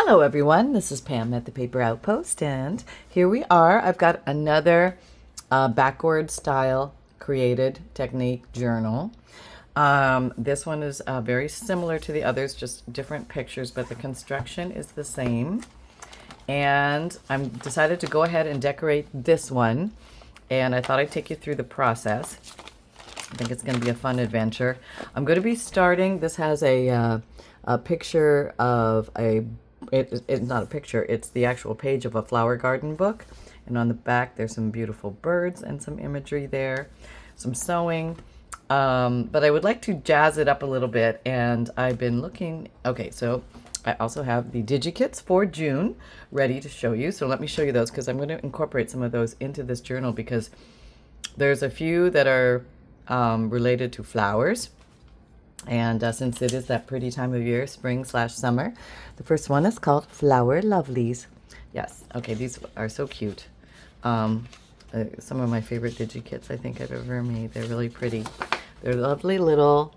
Hello everyone, this is Pam at the Paper Outpost, and here we are. I've got another backward style created technique journal. This one is very similar to the others, just different pictures, but the construction is the same. And I'm decided to go ahead and decorate this one, and I thought I'd take you through the process. I think it's going to be a fun adventure. I'm going to be starting, this has a picture of it's not a picture, it's the actual page of a flower garden book. And on the back, there's some beautiful birds and some imagery there, some sewing. But I would like to jazz it up a little bit. And I've been looking, okay, so I also have the Digikits for June ready to show you. So let me show you those because I'm going to incorporate some of those into this journal because there's a few that are related to flowers. And since it is that pretty time of year, spring/summer, the first one is called Flower Lovelies. Yes, okay, these are so cute. Some of my favorite Digikits I think I've ever made. They're really pretty. They're lovely little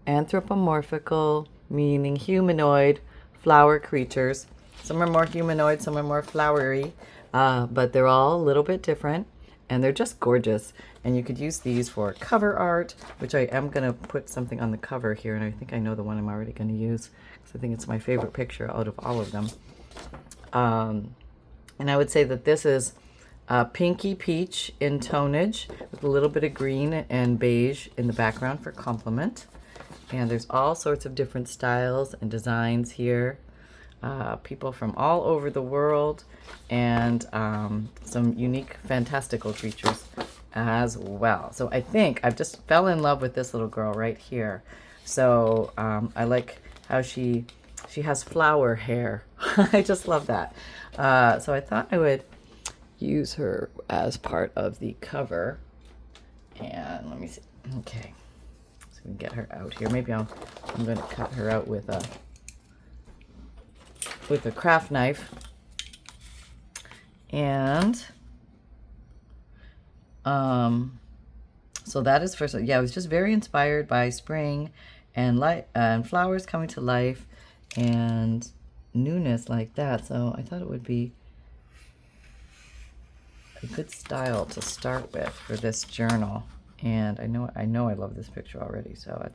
anthropomorphical, meaning humanoid flower creatures. Some are more humanoid, some are more flowery, but they're all a little bit different. And they're just gorgeous. And you could use these for cover art, which I am going to put something on the cover here. And I think I know the one I'm already going to use because I think it's my favorite picture out of all of them. And I would say that this is pinky peach in tonage with a little bit of green and beige in the background for complement. And there's all sorts of different styles and designs here. People from all over the world, and some unique fantastical creatures as well. So I think I've just fell in love with this little girl right here. So I like how she has flower hair. I just love that. So I thought I would use her as part of the cover. And let me see. Okay, so we can get her out here. Maybe I'm going to cut her out with a craft knife. And so that is first. Yeah, I was just very inspired by spring and light and flowers coming to life and newness like that. So I thought it would be a good style to start with for this journal. And I know I love this picture already, so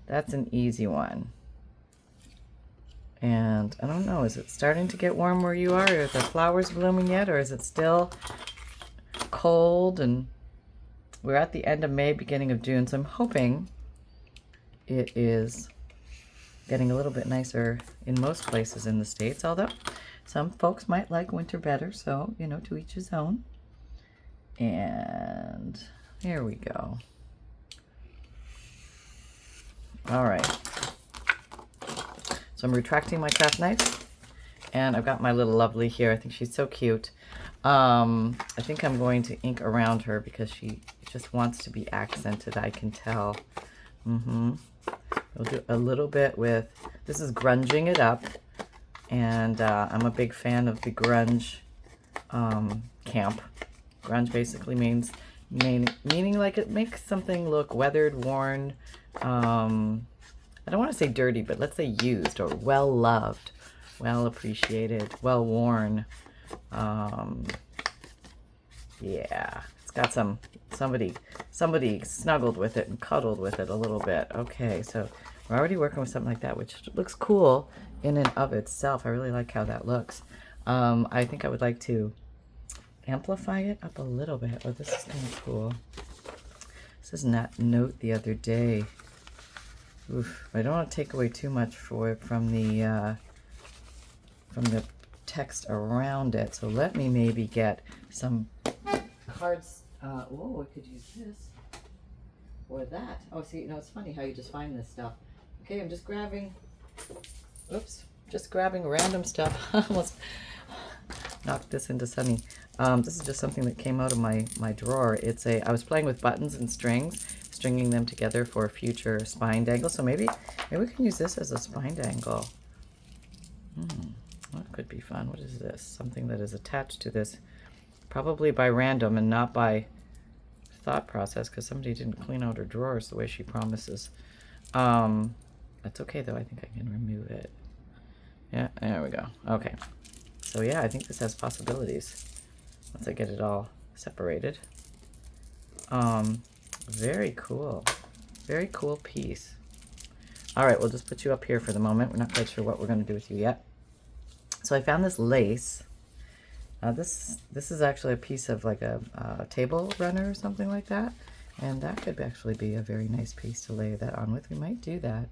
that's an easy one. And I don't know, is it starting to get warm where you are? Are the flowers blooming yet? Or is it still cold? And we're at the end of May, beginning of June. So I'm hoping it is getting a little bit nicer in most places in the States. Although some folks might like winter better. So, you know, to each his own. And here we go. All right. So I'm retracting my craft knife, and I've got my little lovely here. I think she's so cute. I think I'm going to ink around her because she just wants to be accented, I can tell. We'll do a little bit with, this is grunging it up, and I'm a big fan of the grunge camp. Grunge basically meaning like it makes something look weathered, worn, I don't want to say dirty, but let's say used or well-loved, well-appreciated, well-worn. Yeah, it's got somebody snuggled with it and cuddled with it a little bit. Okay, so we're already working with something like that, which looks cool in and of itself. I really like how that looks. I think I would like to amplify it up a little bit. Oh, this is kind of cool. This is that note the other day. Oof, I don't want to take away too much from the text around it. So let me maybe get some cards. Oh, I could use this or that. Oh, see, you know, it's funny how you just find this stuff. Okay, I'm just grabbing. Oops, just grabbing random stuff. I almost knocked this into Sunny. This is just something that came out of my drawer. I was playing with buttons and strings, stringing them together for a future spine dangle. So maybe we can use this as a spine dangle. That could be fun. What is this? Something that is attached to this, probably by random and not by thought process, because somebody didn't clean out her drawers the way she promises. That's okay though. I think I can remove it. Yeah, there we go. Okay. So yeah, I think this has possibilities once I get it all separated. Very cool. Very cool piece. All right, we'll just put you up here for the moment. We're not quite sure what we're going to do with you yet. So I found this lace. This is actually a piece of like a table runner or something like that. And that could actually be a very nice piece to lay that on with. We might do that.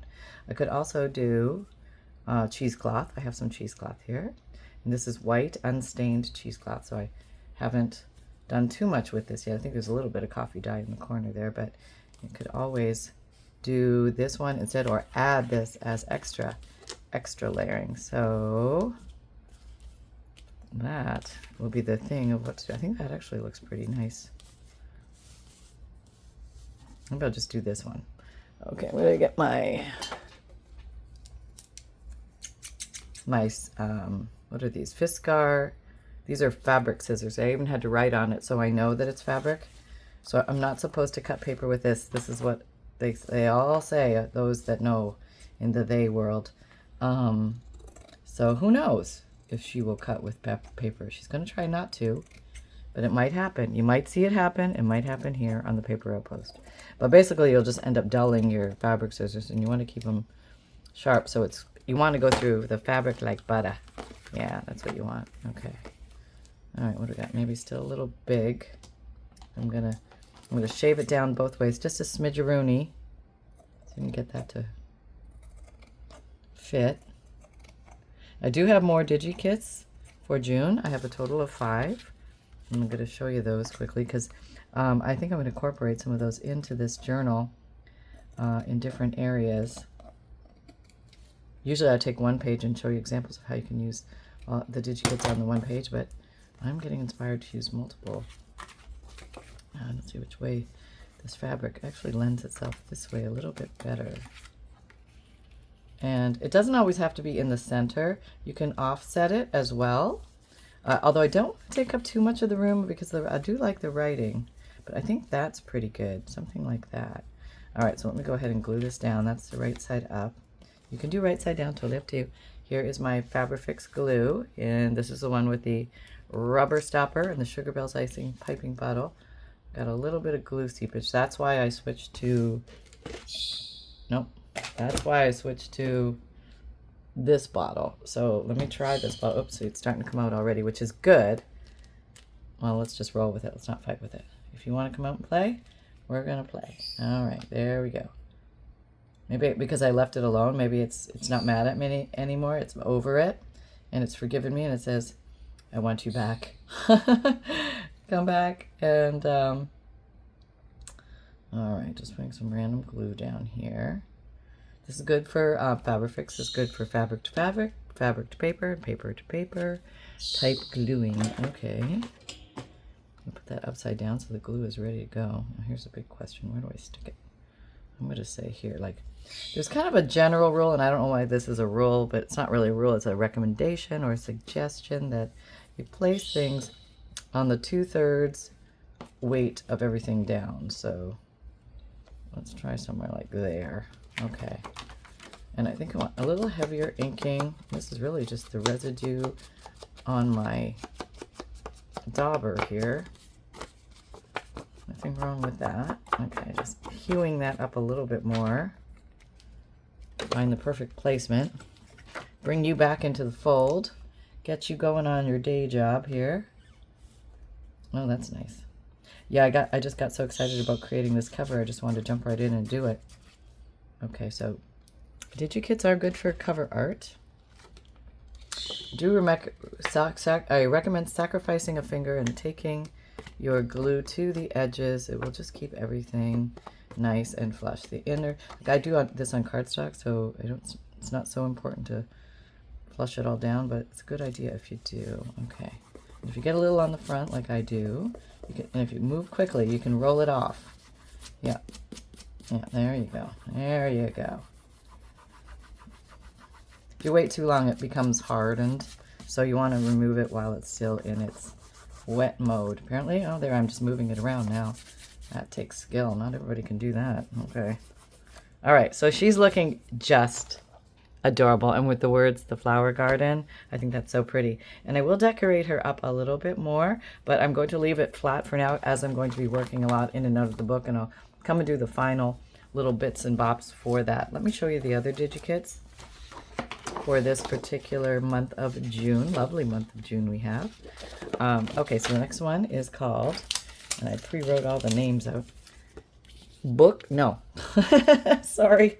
I could also do cheesecloth. I have some cheesecloth here. And this is white, unstained cheesecloth. So I haven't done too much with this yet. I think there's a little bit of coffee dye in the corner there, but you could always do this one instead or add this as extra layering. So that will be the thing of what to do. I think that actually looks pretty nice. Maybe I'll just do this one. Okay, where did I get my what are these? Fiskar. These are fabric scissors. I even had to write on it so I know that it's fabric. So I'm not supposed to cut paper with this. This is what they all say, those that know in the they world. So who knows if she will cut with paper. She's going to try not to, but it might happen. You might see it happen. It might happen here on the paper outpost. But basically, you'll just end up dulling your fabric scissors, and you want to keep them sharp. So you want to go through the fabric like butter. Yeah, that's what you want. Okay. All right, what do we got? Maybe still a little big. I'm gonna shave it down both ways, just a smidgeroony, so you can get that to fit. I do have more Digikits for June. I have a total of 5. I'm going to show you those quickly because I think I'm going to incorporate some of those into this journal in different areas. Usually I take one page and show you examples of how you can use the Digikits on the one page, but I'm getting inspired to use multiple. Let's see which way this fabric actually lends itself this way a little bit better. And it doesn't always have to be in the center. You can offset it as well. Although I don't want to take up too much of the room because I do like the writing. But I think that's pretty good. Something like that. All right, so let me go ahead and glue this down. That's the right side up. You can do right side down, totally up to you. Here is my Fabrifix glue. And this is the one with the rubber stopper and the Sugar Bells icing piping bottle. Got a little bit of glue seepage. That's why I switched to... Nope. That's why I switched to this bottle. So let me try this bottle. Oops, it's starting to come out already, which is good. Well, let's just roll with it. Let's not fight with it. If you want to come out and play, we're going to play. All right, there we go. Maybe because I left it alone, maybe it's not mad at me anymore. It's over it, and it's forgiven me, and it says, I want you back. Come back. And, all right, just putting some random glue down here. This is good for Fabrifix. This is good for fabric to fabric, fabric to paper, and paper to paper type gluing. Okay. I'll put that upside down so the glue is ready to go. Now here's a big question. Where do I stick it? I'm going to say here, like, there's kind of a general rule, and I don't know why this is a rule, but it's not really a rule. It's a recommendation or a suggestion that you place things on the 2/3 weight of everything down. So let's try somewhere like there. Okay. And I think I want a little heavier inking. This is really just the residue on my dauber here. Nothing wrong with that. Okay, just hewing that up a little bit more. Find the perfect placement. Bring you back into the fold. Get you going on your day job here. Oh, that's nice. Yeah, I just got so excited about creating this cover. I just wanted to jump right in and do it. Okay, so Digikits are good for cover art. I recommend sacrificing a finger and taking your glue to the edges. It will just keep everything nice and flush. The inner, like I do this on cardstock, so it's not so important to flush it all down, but it's a good idea if you do. Okay, and if you get a little on the front like I do, and if you move quickly, you can roll it off. Yeah. Yeah, there you go. There you go. If you wait too long, it becomes hardened. So you want to remove it while it's still in its wet mode. Apparently, oh, there, I'm just moving it around now. That takes skill. Not everybody can do that. Okay. All right, so she's looking just adorable. And with the words, the flower garden, I think that's so pretty. And I will decorate her up a little bit more, but I'm going to leave it flat for now, as I'm going to be working a lot in and out of the book, and I'll come and do the final little bits and bops for that. Let me show you the other Digikits for this particular month of June. Lovely month of June we have. Okay, so the next one is called, and I pre-wrote all the names out. Sorry.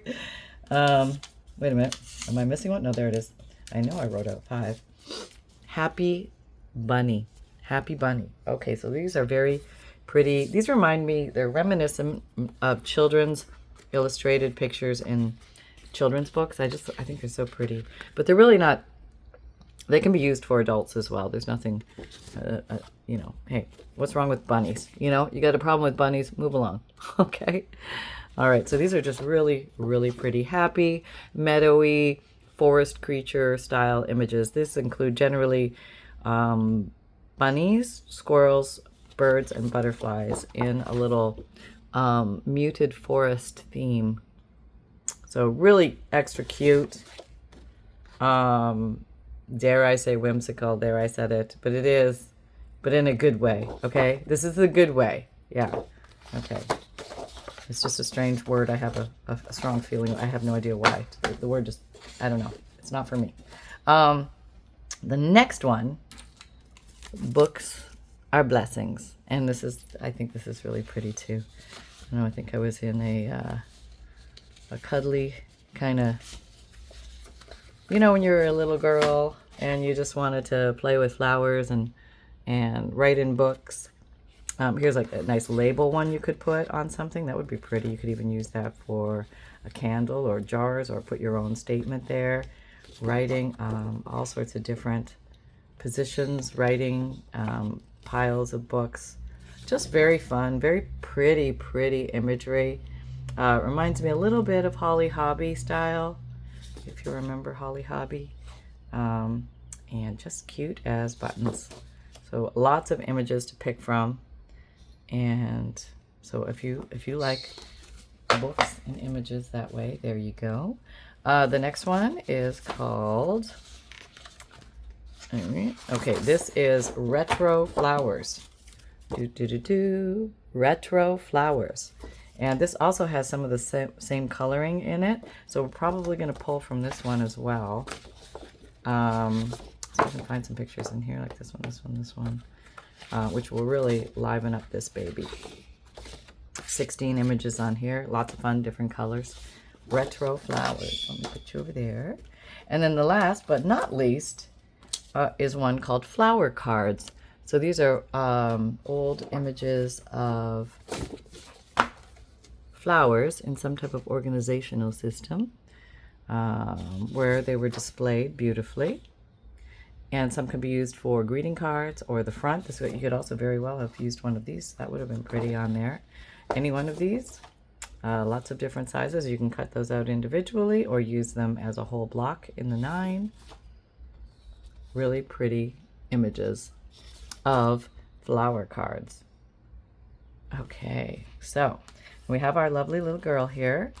Wait a minute. Am I missing one? No, there it is. I know I wrote out 5. Happy Bunny. Happy Bunny. Okay, so these are very pretty. These remind me, they're reminiscent of children's illustrated pictures in children's books. I think they're so pretty. But they're really not, they can be used for adults as well. There's nothing, you know, hey, what's wrong with bunnies? You know, you got a problem with bunnies, move along. Okay. All right, so these are just really, really pretty, happy, meadowy, forest creature style images. This include generally bunnies, squirrels, birds, and butterflies in a little muted forest theme. So really extra cute. Dare I say whimsical, there I said it, but it is, but in a good way, okay? This is the good way, yeah, okay. It's just a strange word. I have a strong feeling. I have no idea why. The word just, I don't know. It's not for me. The next one, books are blessings. And this is, I think this is really pretty too. I think I was in a cuddly kind of, you know, when you're a little girl and you just wanted to play with flowers and write in books. Here's like a nice label one you could put on something. That would be pretty. You could even use that for a candle or jars, or put your own statement there. Writing all sorts of different positions, writing piles of books. Just very fun, very pretty imagery. Reminds me a little bit of Holly Hobby style, if you remember Holly Hobby. And just cute as buttons. So lots of images to pick from. And so if you like books and images that way, there you go. The next one is called, okay, this is Retro Flowers. Retro Flowers. And this also has some of the same coloring in it. So we're probably going to pull from this one as well. So I can find some pictures in here, like this one. Which will really liven up this baby. 16 images on here. Lots of fun, different colors. Retro Flowers. Let me put you over there. And then the last but not least is one called Flower Cards. So these are old images of flowers in some type of organizational system where they were displayed beautifully. And some can be used for greeting cards or the front. This you could also very well have used one of these. That would have been pretty on there. Any one of these. Lots of different sizes. You can cut those out individually or use them as a whole block in the 9. Really pretty images of flower cards. Okay, so we have our lovely little girl here.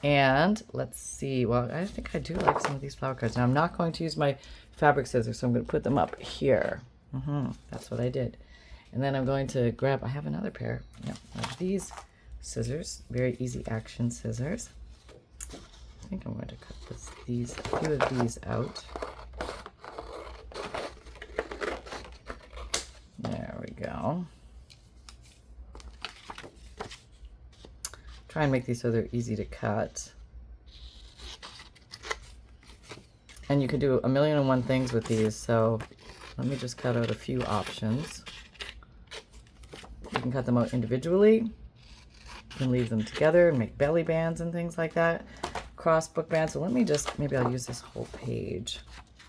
And let's see. Well, I think I do like some of these flower cards. Now, I'm not going to use my fabric scissors, so I'm going to put them up here. That's what I did. And then I'm going to grab, I have another pair of these scissors, very easy action scissors. I think I'm going to cut a few of these out. There we go. Try and make these so they're easy to cut. And you can do 1,000,001 things with these, so let me just cut out a few options. You can cut them out individually. You can leave them together and make belly bands and things like that. Cross book bands. So let me just, maybe I'll use this whole page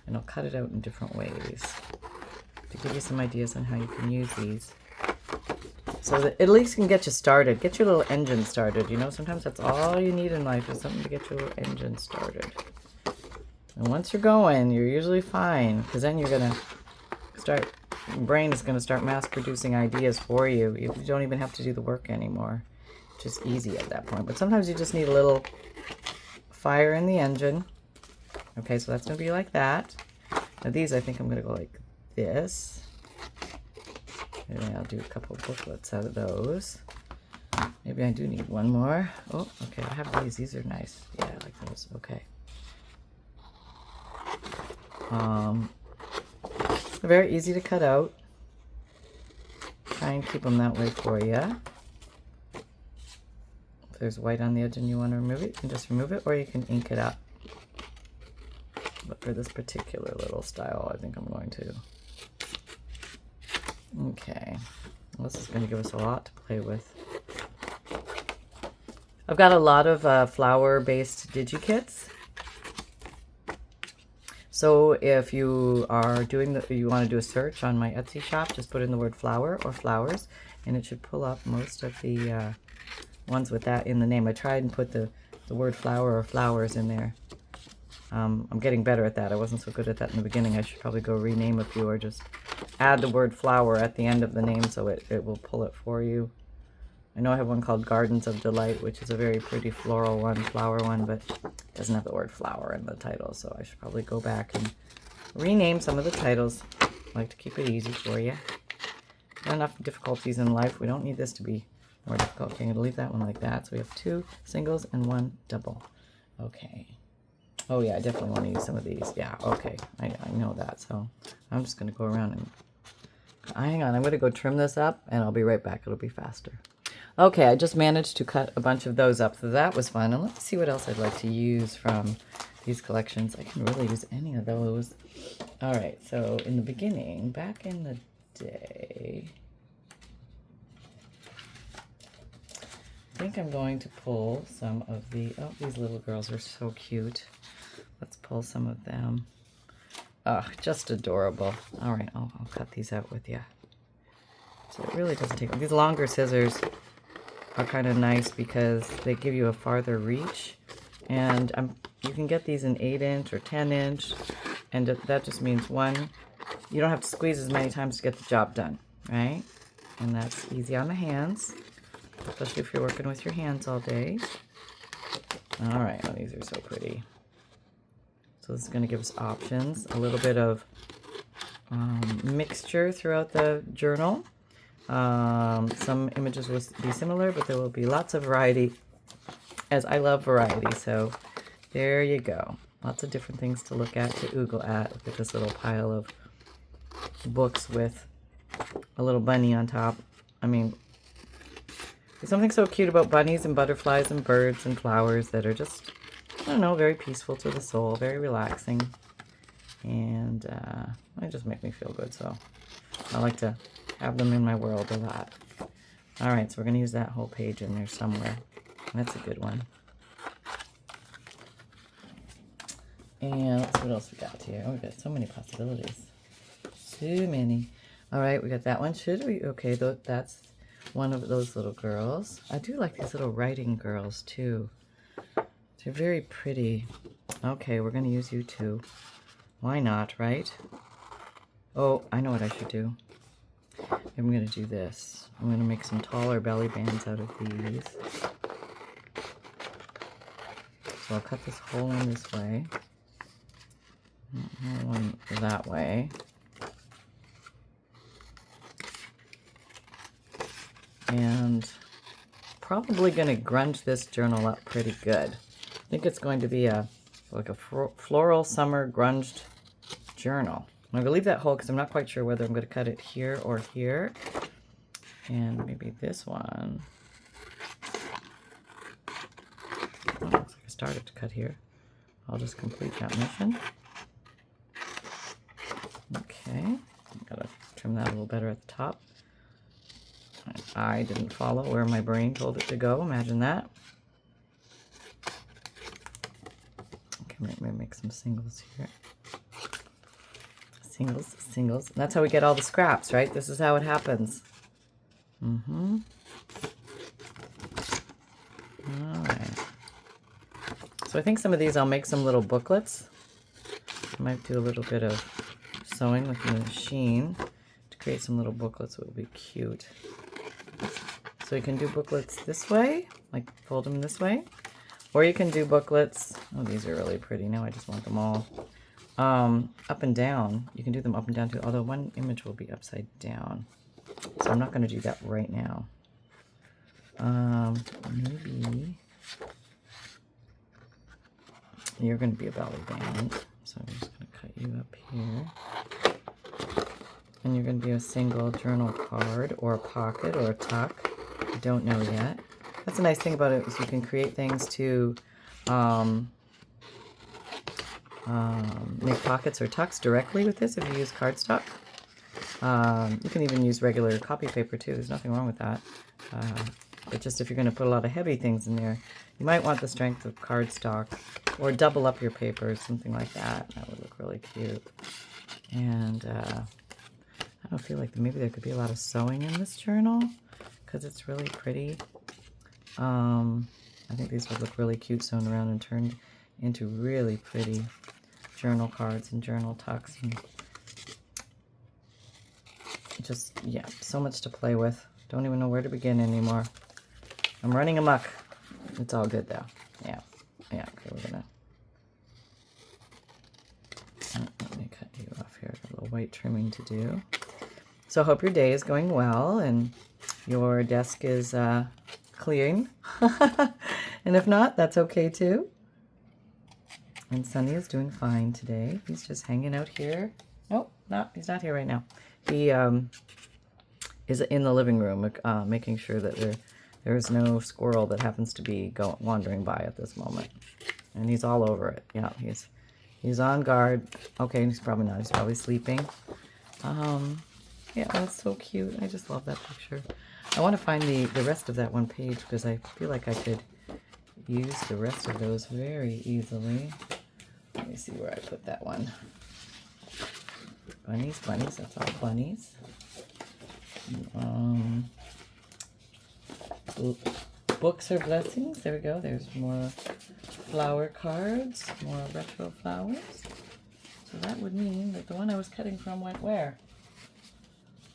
and I'll cut it out in different ways to give you some ideas on how you can use these. So that at least can get you started. Get your little engine started. You know, sometimes that's all you need in life is something to get your little engine started. And once you're going, you're usually fine. Because then you're going to start, your brain is going to start mass producing ideas for you. You don't even have to do the work anymore. It's just easy at that point. But sometimes you just need a little fire in the engine. Okay, so that's going to be like that. Now these, I think I'm going to go like this. Maybe I'll do a couple of booklets out of those. Maybe I do need one more. Oh, okay, I have these. These are nice. Yeah, I like those. Okay. Very easy to cut out. Try and keep them that way for you. If there's white on the edge and you want to remove it, you can just remove it, or you can ink it up. But for this particular little style, I think I'm going to. Okay. Well, this is going to give us a lot to play with. I've got a lot of flower-based Digikits. So if you are you want to do a search on my Etsy shop, just put in the word flower or flowers, and it should pull up most of the ones with that in the name. I tried and put the word flower or flowers in there. I'm getting better at that. I wasn't so good at that in the beginning. I should probably go rename a few, or just add the word flower at the end of the name so it will pull it for you. I know I have one called Gardens of Delight, which is a very pretty floral one, flower one, but it doesn't have the word flower in the title, so I should probably go back and rename some of the titles. I like to keep it easy for you. Not enough difficulties in life. We don't need this to be more difficult. Okay, I'm going to leave that one like that. So we have 2 singles and 1 double. Okay. Oh yeah, I definitely want to use some of these. Yeah, okay. I know that, so I'm just going to go around and... Hang on, I'm going to go trim this up, and I'll be right back. It'll be faster. Okay, I just managed to cut a bunch of those up, so that was fun. And let's see what else I'd like to use from these collections. I can really use any of those. All right, so in the beginning, back in the day, I think I'm going to pull some of the... Oh, these little girls are so cute. Let's pull some of them. Oh, just adorable. All right, I'll cut these out with you. So it really doesn't take... These longer scissors are kind of nice because they give you a farther reach. And you can get these in 8-inch or 10-inch. And that just means, one, you don't have to squeeze as many times to get the job done, right? And that's easy on the hands, especially if you're working with your hands all day. All right, oh, these are so pretty. So this is going to give us options, a little bit of mixture throughout the journal. Some images will be similar, but there will be lots of variety, as I love variety. So there you go. Lots of different things to look at, to oogle at. Look at this little pile of books with a little bunny on top. I mean, there's something so cute about bunnies and butterflies and birds and flowers that are just, I don't know, very peaceful to the soul, very relaxing. And they just make me feel good, so I like to have them in my world a lot. All right, so we're going to use that whole page in there somewhere. That's a good one. And let's see what else we got here. Oh, we've got so many possibilities. Too many. All right, we got that one. Should we? Okay, that's one of those little girls. I do like these little writing girls, too. They're very pretty. Okay, we're going to use you, too. Why not, right? Oh, I know what I should do. I'm going to do this. I'm going to make some taller belly bands out of these. So I'll cut this whole one this way. One that way. And probably going to grunge this journal up pretty good. I think it's going to be like a floral summer grunged journal. I'm going to leave that whole because I'm not quite sure whether I'm going to cut it here or here. And maybe this one. Oh, looks like I started to cut here. I'll just complete that mission. Okay, gotta trim that a little better at the top. I didn't follow where my brain told it to go. Imagine that. Okay, maybe make some singles here. Singles, singles. And that's how we get all the scraps, right? This is how it happens. Mm-hmm. All right. So I think some of these I'll make some little booklets. I might do a little bit of sewing with the machine to create some little booklets that will be cute. So you can do booklets this way, like fold them this way, Or you can do booklets. Oh, these are really pretty. Now I just want them all up and down. You can do them up and down too, although one image will be upside down. So I'm not going to do that right now. Maybe you're going to be a belly band. So I'm just going to cut you up here. And you're going to be a single journal card or a pocket or a tuck. I don't know yet. That's a nice thing about it is you can create things to make pockets or tucks directly with this if you use cardstock. You can even use regular copy paper too. There's nothing wrong with that. But just if you're going to put a lot of heavy things in there, you might want the strength of cardstock or double up your paper, something like that. That would look really cute. And I don't feel like maybe there could be a lot of sewing in this journal because it's really pretty. I think these would look really cute sewn around and turned into really pretty journal cards and journal tucks. And just, yeah, so much to play with. Don't even know where to begin anymore. I'm running amok. It's all good though. Yeah. Yeah, okay, we're gonna... Let me cut you off here. Got a little white trimming to do. So I hope your day is going well and your desk is clean. And if not, that's okay too. And Sunny is doing fine today. He's just hanging out here. Nope, he's not here right now. He is in the living room making sure that there is no squirrel that happens to be wandering by at this moment. And he's all over it. Yeah, he's on guard. Okay, he's probably not. He's probably sleeping. Yeah, that's so cute. I just love that picture. I want to find the rest of that one page because I feel like I could use the rest of those very easily. Let me see where I put that one. Bunnies, that's all bunnies. Books are blessings. There we go. There's more flower cards, more retro flowers. So that would mean that the one I was cutting from went where?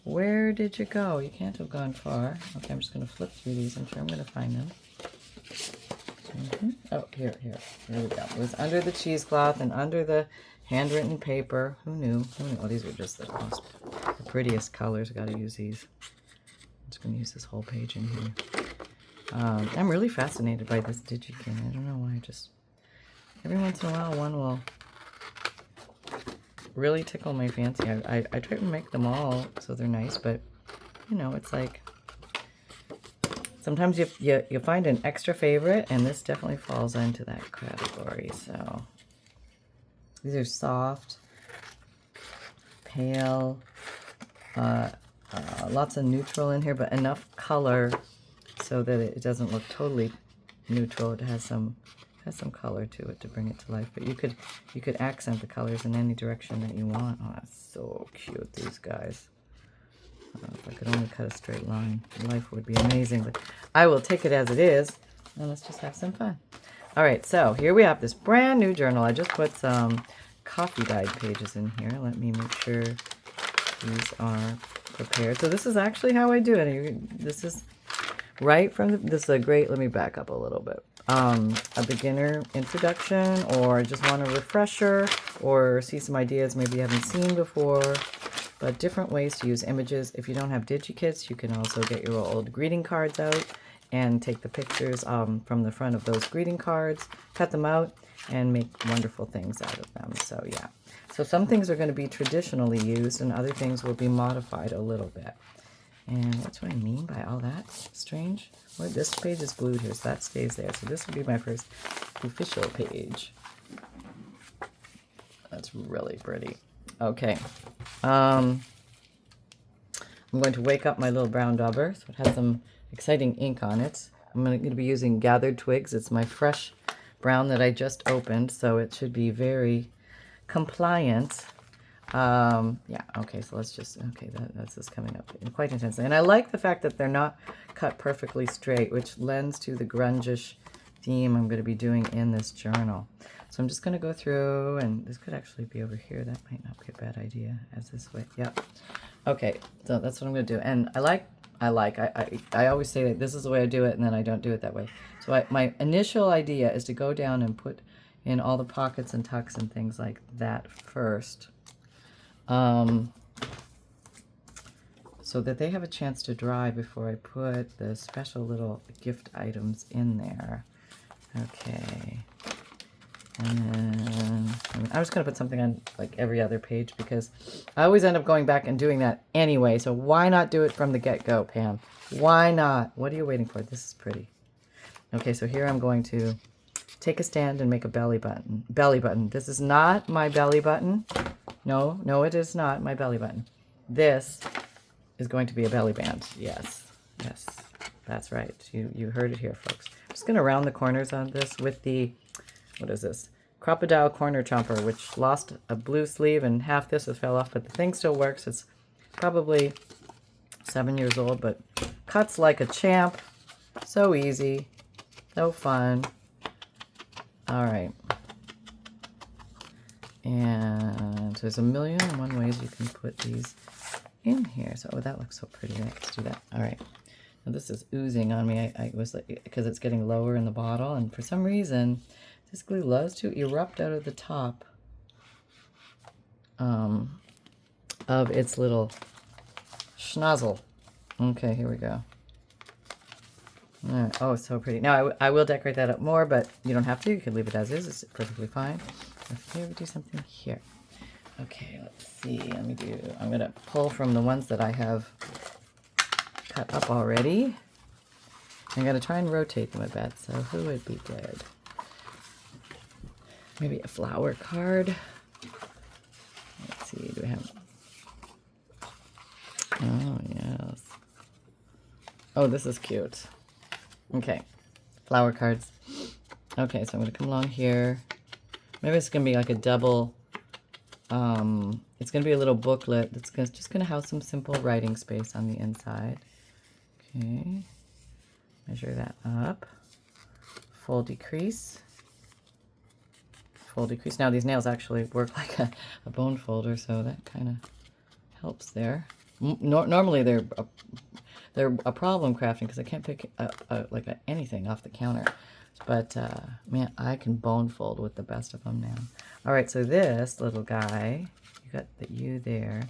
Where did you go? You can't have gone far. Okay, I'm just going to flip through these. I'm sure I'm going to find them. Oh, here we go. It was under the cheesecloth and under the handwritten paper. Who knew? Oh, these were just the prettiest colors. I got to use these. I'm just going to use this whole page in here. I'm really fascinated by this Digikit. I don't know why. Just every once in a while, one will really tickle my fancy. I try to make them all so they're nice, but you know, it's like sometimes you find an extra favorite, and this definitely falls into that category. So these are soft, pale, lots of neutral in here, but enough color so that it doesn't look totally neutral. It has some color to it to bring it to life. But you could accent the colors in any direction that you want. Oh, that's so cute, these guys. If I could only cut a straight line, life would be amazing. But I will take it as it is, and let's just have some fun. All right, so here we have this brand new journal. I just put some coffee dyed pages in here. Let me make sure these are prepared. So this is actually how I do it. This is right from this is a great, let me back up a little bit. A beginner introduction, or just want a refresher, or see some ideas maybe you haven't seen before, but different ways to use images. If you don't have Digikits, you can also get your old greeting cards out and take the pictures from the front of those greeting cards, cut them out, and make wonderful things out of them. So yeah, so some things are going to be traditionally used and other things will be modified a little bit. And what's what I mean by all that? Strange. Well, this page is glued here, so that stays there. So this would be my first official page. That's really pretty. Okay. I'm going to wake up my little brown dauber. So it has some exciting ink on it. I'm going to be using Gathered Twigs. It's my fresh brown that I just opened, so it should be very compliant. Yeah, okay, so let's just, okay, that's just coming up quite intensely. And I like the fact that they're not cut perfectly straight, which lends to the grungish theme I'm going to be doing in this journal. So I'm just going to go through, and this could actually be over here. That might not be a bad idea as this way. Yep. Okay, so that's what I'm going to do. And I like I like. I always say that this is the way I do it, and then I don't do it that way. So my initial idea is to go down and put in all the pockets and tucks and things like that first, so that they have a chance to dry before I put the special little gift items in there. Okay. And then I was going to put something on like every other page because I always end up going back and doing that anyway. So why not do it from the get-go, Pam? Why not? What are you waiting for? This is pretty. Okay, so here I'm going to take a stand and make a belly button. Belly button. This is not my belly button. No, no, it is not my belly button. This is going to be a belly band. Yes, yes, that's right. You heard it here, folks. I'm just going to round the corners on this with the, what is this? Crocodile Corner Chomper, which lost a blue sleeve and half this fell off, but the thing still works. It's probably 7 years old, but cuts like a champ. So easy, so fun. All right. And there's 1,000,001 ways you can put these in here. So, oh, that looks so pretty. Let's do that. All right. Now this is oozing on me. I was like, because it's getting lower in the bottle, and for some reason, this glue loves to erupt out of the top of its little schnozzle. Okay, here we go. All right. Oh, so pretty. Now, I will decorate that up more, but you don't have to. You can leave it as is. It's perfectly fine. Here, we do something here. Okay, let's see. I'm going to pull from the ones that I have cut up already. I'm going to try and rotate them a bit. So who would be good? Maybe a flower card. Let's see. Do we have... Oh, yes. Oh, this is cute. Okay. Flower cards. Okay, so I'm going to come along here. Maybe it's going to be like a double... it's going to be a little booklet that's just going to have some simple writing space on the inside. Okay. Measure that up. Fold decrease. Fold decrease. Now these nails actually work like a bone folder, so that kind of helps there. Normally they're a problem crafting because I can't pick like anything off the counter. But, man, I can bone fold with the best of them now. All right, so this little guy, you got the U there.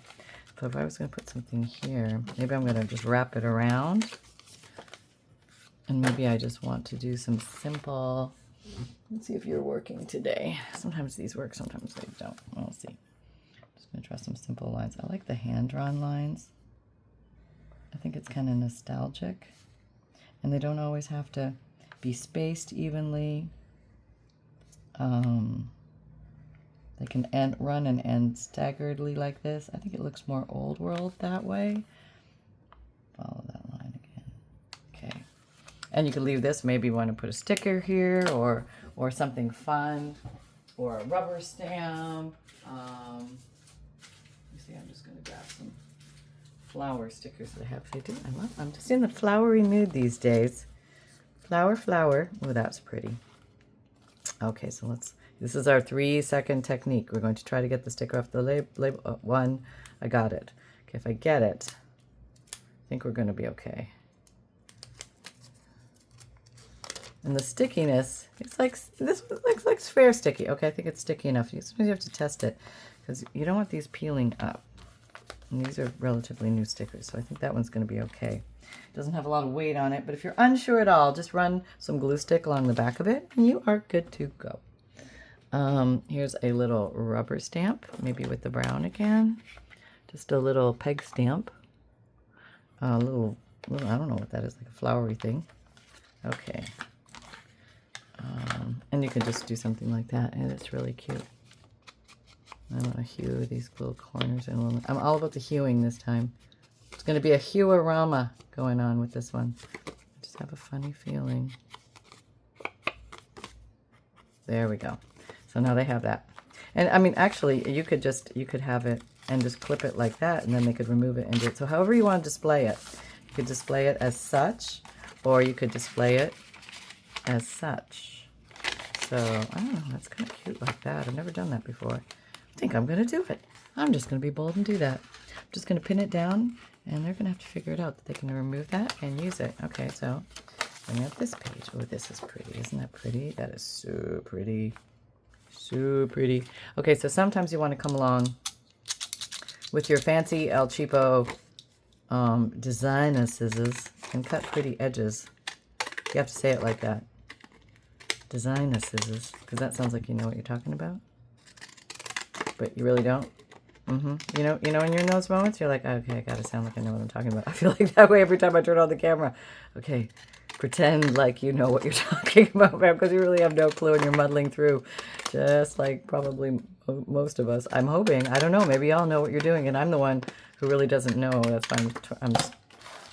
But if I was going to put something here, maybe I'm going to just wrap it around. And maybe I just want to do some simple... Let's see if you're working today. Sometimes these work, sometimes they don't. We'll see. Just going to draw some simple lines. I like the hand-drawn lines. I think it's kind of nostalgic. And they don't always have to be spaced evenly. They can run and end staggeredly like this. I think it looks more old world that way. Follow that line again. Okay. And you can leave this. Maybe you want to put a sticker here or something fun or a rubber stamp. You see, I'm just going to grab some flower stickers that I have. I'm just in the flowery mood these days. Flower, flower. Oh, that's pretty. Okay, so this is our 3-second technique. We're going to try to get the sticker off the label. One, I got it. Okay, if I get it, I think we're going to be okay. And the stickiness, it's like, this looks like fair sticky. Okay, I think it's sticky enough. Sometimes you have to test it because you don't want these peeling up. And these are relatively new stickers, so I think that one's going to be okay. It doesn't have a lot of weight on it, but if you're unsure at all, just run some glue stick along the back of it, and you are good to go. Here's a little rubber stamp, maybe with the brown again. Just a little peg stamp. A little, I don't know what that is, like a flowery thing. Okay. And you can just do something like that, and it's really cute. I want to hue these little corners in a little. I'm all about the hewing this time. It's going to be a hue-arama going on with this one. I just have a funny feeling. There we go. So now they have that. And I mean, actually, you could have it and just clip it like that, and then they could remove it and do it. So however you want to display it. You could display it as such, or you could display it as such. So, I don't know, that's kind of cute like that. I've never done that before. I think I'm going to do it. I'm just going to be bold and do that. I'm just going to pin it down And they're going to have to figure it out that they can remove that and use it. Okay, so bring up this page. Oh, this is pretty. Isn't that pretty? That is so pretty. So pretty. Okay, so sometimes you want to come along with your fancy El Cheapo designer scissors and cut pretty edges. You have to say it like that. Designer scissors, because that sounds like you know what you're talking about, but you really don't. You know, when you're in those moments, you're like, okay, I gotta sound like I know what I'm talking about. I feel like that way every time I turn on the camera. Okay, pretend like you know what you're talking about, because you really have no clue and you're muddling through, just like probably most of us. I'm hoping. I don't know. Maybe y'all know what you're doing, and I'm the one who really doesn't know. That's why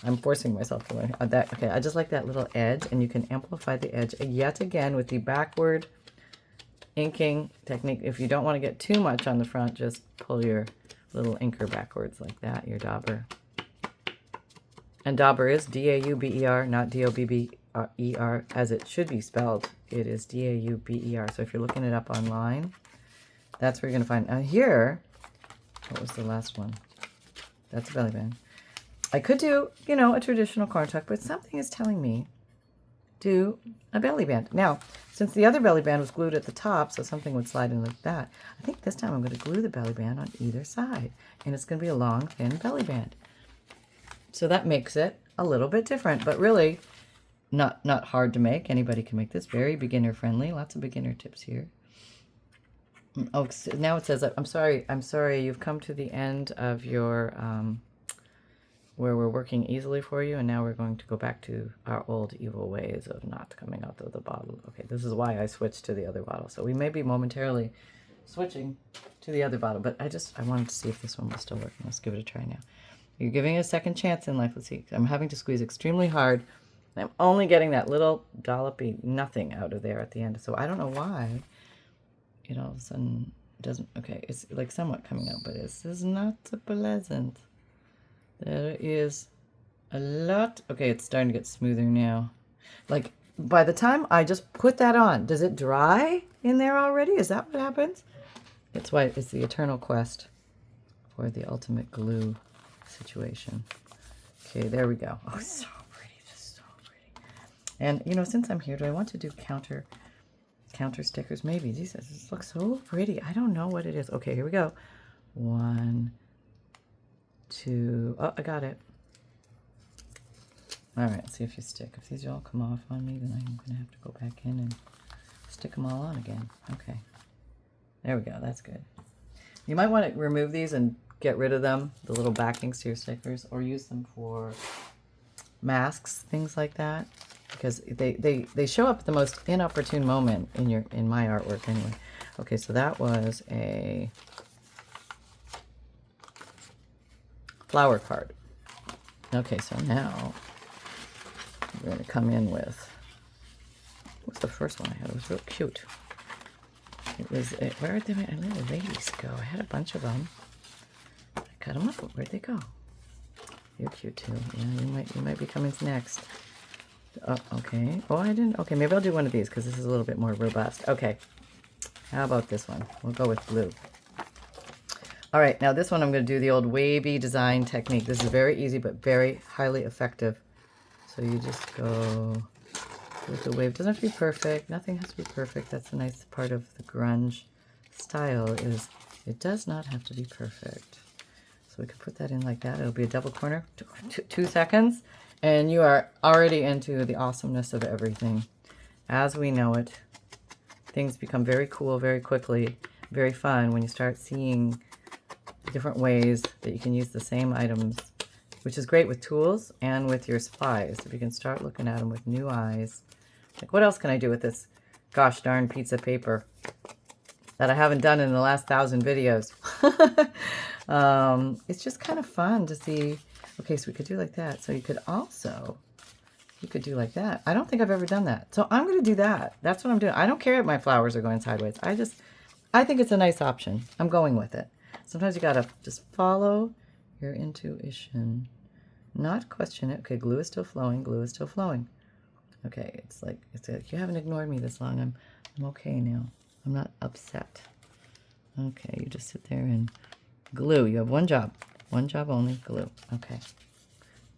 I'm forcing myself to learn that. Okay, I just like that little edge, and you can amplify the edge yet again with the backward inking technique. If you don't want to get too much on the front, just pull your little inker backwards like that, your dauber. And dauber is D-A-U-B-E-R, not D-O-B-B-E-R, as it should be spelled. It is D-A-U-B-E-R. So if you're looking it up online, that's where you're going to find. Now here, what was the last one? That's a belly band. I could do, you know, a traditional cardstock, but something is telling me do a belly band. Now, since the other belly band was glued at the top, so something would slide in like that, I think this time I'm going to glue the belly band on either side, and it's going to be a long, thin belly band. So that makes it a little bit different, but really not hard to make. Anybody can make this. Very beginner friendly. Lots of beginner tips here. Oh, now it says, I'm sorry, you've come to the end of your where we're working easily for you, and now we're going to go back to our old evil ways of not coming out of the bottle. Okay, this is why I switched to the other bottle. So we may be momentarily switching to the other bottle, but I wanted to see if this one was still working. Let's give it a try now. You're giving it a second chance in life. Let's see. I'm having to squeeze extremely hard. I'm only getting that little dollopy nothing out of there at the end. So I don't know why it all of a sudden doesn't. Okay, it's like somewhat coming out, but this is not so pleasant. There is a lot. Okay, it's starting to get smoother now. Like, by the time I just put that on, does it dry in there already? Is that what happens? It's why it's the eternal quest for the ultimate glue situation. Okay, there we go. Oh, so pretty. Just so pretty. And, you know, since I'm here, do I want to do counter stickers? Maybe. Jesus, this looks so pretty. I don't know what it is. Okay, here we go. 1, 2, oh, I got it. All right, let's see if you stick. If these all come off on me, then I'm going to have to go back in and stick them all on again. Okay. There we go. That's good. You might want to remove these and get rid of them, the little backings to your stickers, or use them for masks, things like that, because they show up at the most inopportune moment in my artwork anyway. Okay, so that was a flower card. Okay, so now we're going to come in with, what's the first one I had? It was real cute. It was, where did my little ladies go? I had a bunch of them. I cut them up. Where'd they go? You're cute too. Yeah, you might be coming next. Oh, okay. Oh, I didn't. Okay, maybe I'll do one of these because this is a little bit more robust. Okay. How about this one? We'll go with blue. All right, now this one I'm going to do the old wavy design technique. This is very easy but very highly effective. So you just go with the wave. It doesn't have to be perfect. Nothing has to be perfect. That's the nice part of the grunge style, is it does not have to be perfect. So we could put that in like that. It'll be a double corner, 2 seconds, and you are already into the awesomeness of everything. As we know it, things become very cool very quickly, very fun when you start seeing different ways that you can use the same items, which is great with tools and with your supplies. If you can start looking at them with new eyes. Like, what else can I do with this gosh darn piece of paper that I haven't done in the last 1,000 videos? It's just kind of fun to see. Okay, so we could do like that. So you could do like that. I don't think I've ever done that. So I'm going to do that. That's what I'm doing. I don't care if my flowers are going sideways. I think it's a nice option. I'm going with it. Sometimes you got to just follow your intuition, not question it. Okay, glue is still flowing. Glue is still flowing. Okay, it's like you haven't ignored me this long. I'm okay now. I'm not upset. Okay, you just sit there and glue. You have one job. One job only, glue. Okay.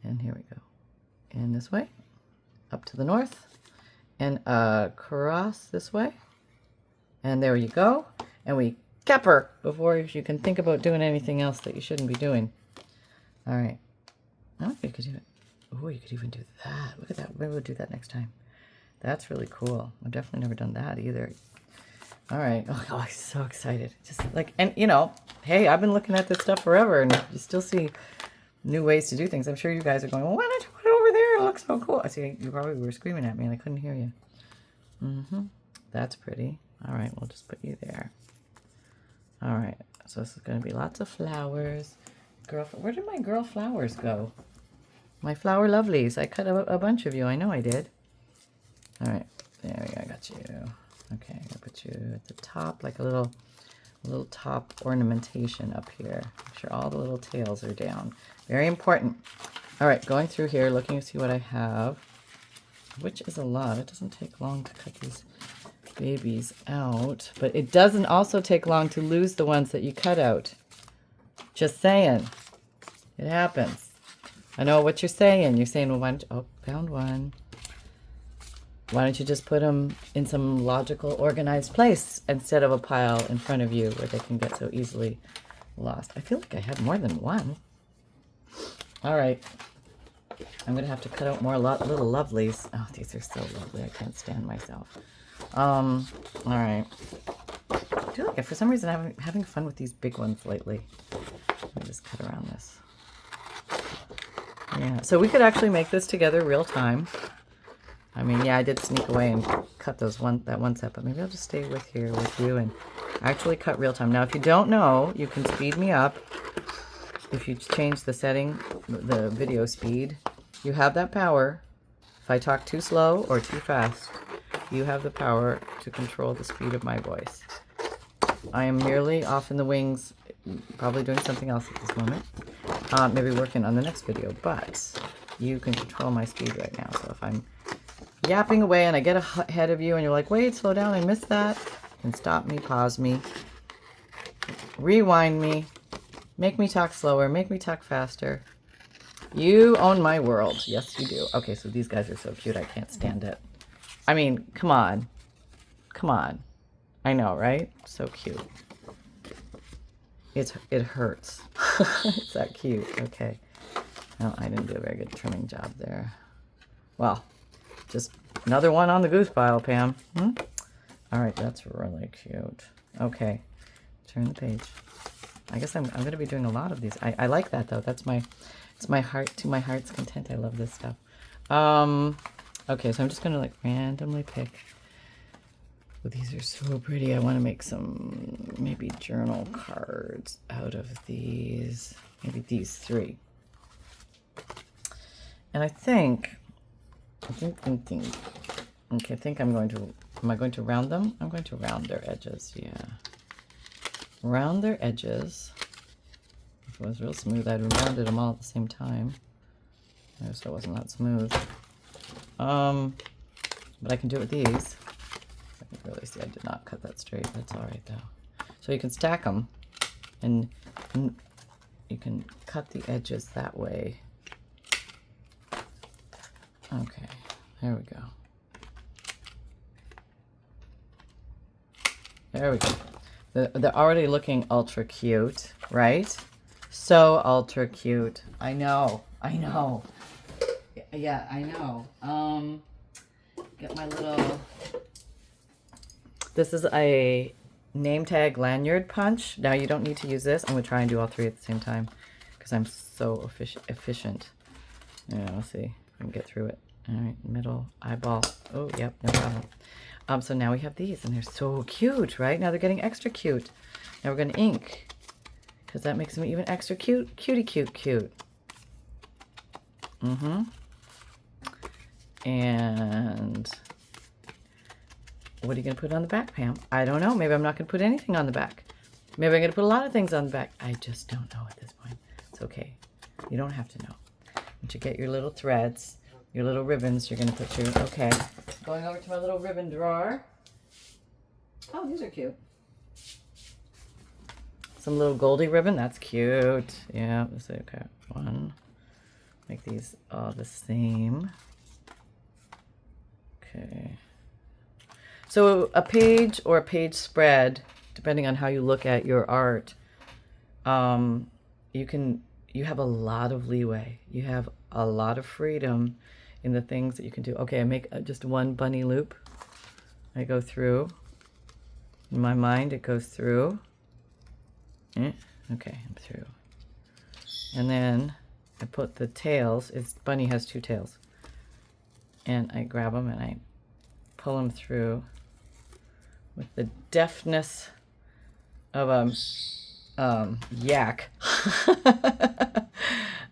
And here we go. And this way, up to the north, and across this way. And there you go. And we cap her before you can think about doing anything else that you shouldn't be doing. All right. Oh, you could do it. Oh, you could even do that. Look at that. Maybe we'll do that next time. That's really cool. I've definitely never done that either. All right. Oh, I'm so excited. Just like, and you know, hey, I've been looking at this stuff forever, and you still see new ways to do things. I'm sure you guys are going, well, why don't you put it over there? It looks so cool. I see you probably were screaming at me and I couldn't hear you. That's pretty. All right, we'll just put you there. All right. So this is going to be lots of flowers. Girl, where did my girl flowers go? My flower lovelies. I cut a bunch of you. I know I did. All right. There we go. I got you. Okay. I'm going to put you at the top, like a little top ornamentation up here. Make sure all the little tails are down. Very important. All right. Going through here, looking to see what I have, which is a lot. It doesn't take long to cut these babies out, but it doesn't also take long to lose the ones that you cut out. Just saying. It happens. I know what you're saying. You're saying, well, oh, found one. Why don't you just put them in some logical, organized place instead of a pile in front of you where they can get so easily lost? I feel like I had more than one. All right. I'm going to have to cut out more little lovelies. Oh, these are so lovely. I can't stand myself. All right. I feel like for some reason I'm having fun with these big ones lately. Let me just cut around this. Yeah, so we could actually make this together real time. I mean, yeah, I did sneak away and cut that one set, but maybe I'll just stay with you and actually cut real time. Now, if you don't know, you can speed me up. If you change the setting, the video speed, you have that power. If I talk too slow or too fast, you have the power to control the speed of my voice. I am merely off in the wings, probably doing something else at this moment. Maybe working on the next video, but you can control my speed right now. So if I'm yapping away and I get ahead of you and you're like, wait, slow down, I missed that, you can stop me, pause me, rewind me, make me talk slower, make me talk faster. You own my world. Yes, you do. Okay, so these guys are so cute. I can't stand it. I mean, come on. Come on. I know, right? So cute. It hurts. It's that cute. Okay. No, I didn't do a very good trimming job there. Well, just another one on the goose pile, Pam. All right, that's really cute. Okay, turn the page. I guess I'm going to be doing a lot of these. I like that though. It's my heart to my heart's content. I love this stuff. Okay, so I'm just going to like randomly pick. Oh, these are so pretty. I want to make some maybe journal cards out of these. Maybe these three. And I think okay, I think I'm going to, am I going to round them? I'm going to round their edges, yeah. Round their edges. If it was real smooth, I'd have rounded them all at the same time. So it wasn't that smooth. But I can do it with these. I can really see I did not cut that straight. That's all right though. So you can stack them, and you can cut the edges that way. Okay, there we go. There we go. They're already looking ultra cute, right? So ultra cute. I know. Yeah, I know. Get my little... This is a name tag lanyard punch. Now you don't need to use this. I'm going to try and do all three at the same time because I'm so efficient. Yeah, let's see if I can get through it. All right, middle, eyeball. Oh, yep, no problem. So now we have these, and they're so cute, right? Now they're getting extra cute. Now we're going to ink, because that makes them even extra cute. Cutie cute. And what are you going to put on the back, Pam? I don't know. Maybe I'm not going to put anything on the back. Maybe I'm going to put a lot of things on the back. I just don't know at this point. It's okay. You don't have to know. Once you get your little threads, your little ribbons, you're going to put your... Okay. Going over to my little ribbon drawer. Oh, these are cute. some little goldy ribbon. That's cute. Yeah, let's say, okay, one. Make these all the same. Okay. So a page or a page spread, depending on how you look at your art, you have a lot of leeway. You have a lot of freedom in the things that you can do. Okay, I make just one bunny loop. I go through. In my mind, it goes through. Okay, I'm through. And then I put the tails. Bunny has two tails. And I grab them and I pull them through with the deftness of a yak.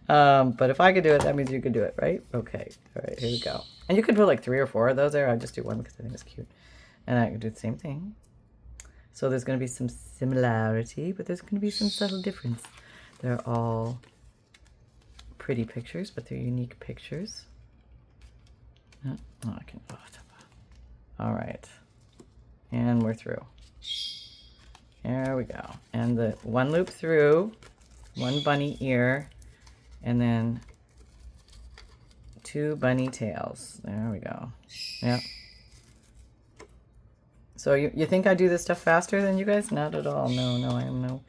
But if I could do it, that means you could do it, right? Okay, all right, here we go. And you could put like 3 or 4 of those there. I just do one because I think it's cute. And I can do the same thing. So there's going to be some similarity, but there's going to be some subtle difference. They're all pretty pictures, but they're unique pictures. Oh, I can. All right, and we're through. There we go. And the one loop through, one bunny ear, and then 2 bunny tails. There we go. Yep. So you think I do this stuff faster than you guys? Not at all. No, I am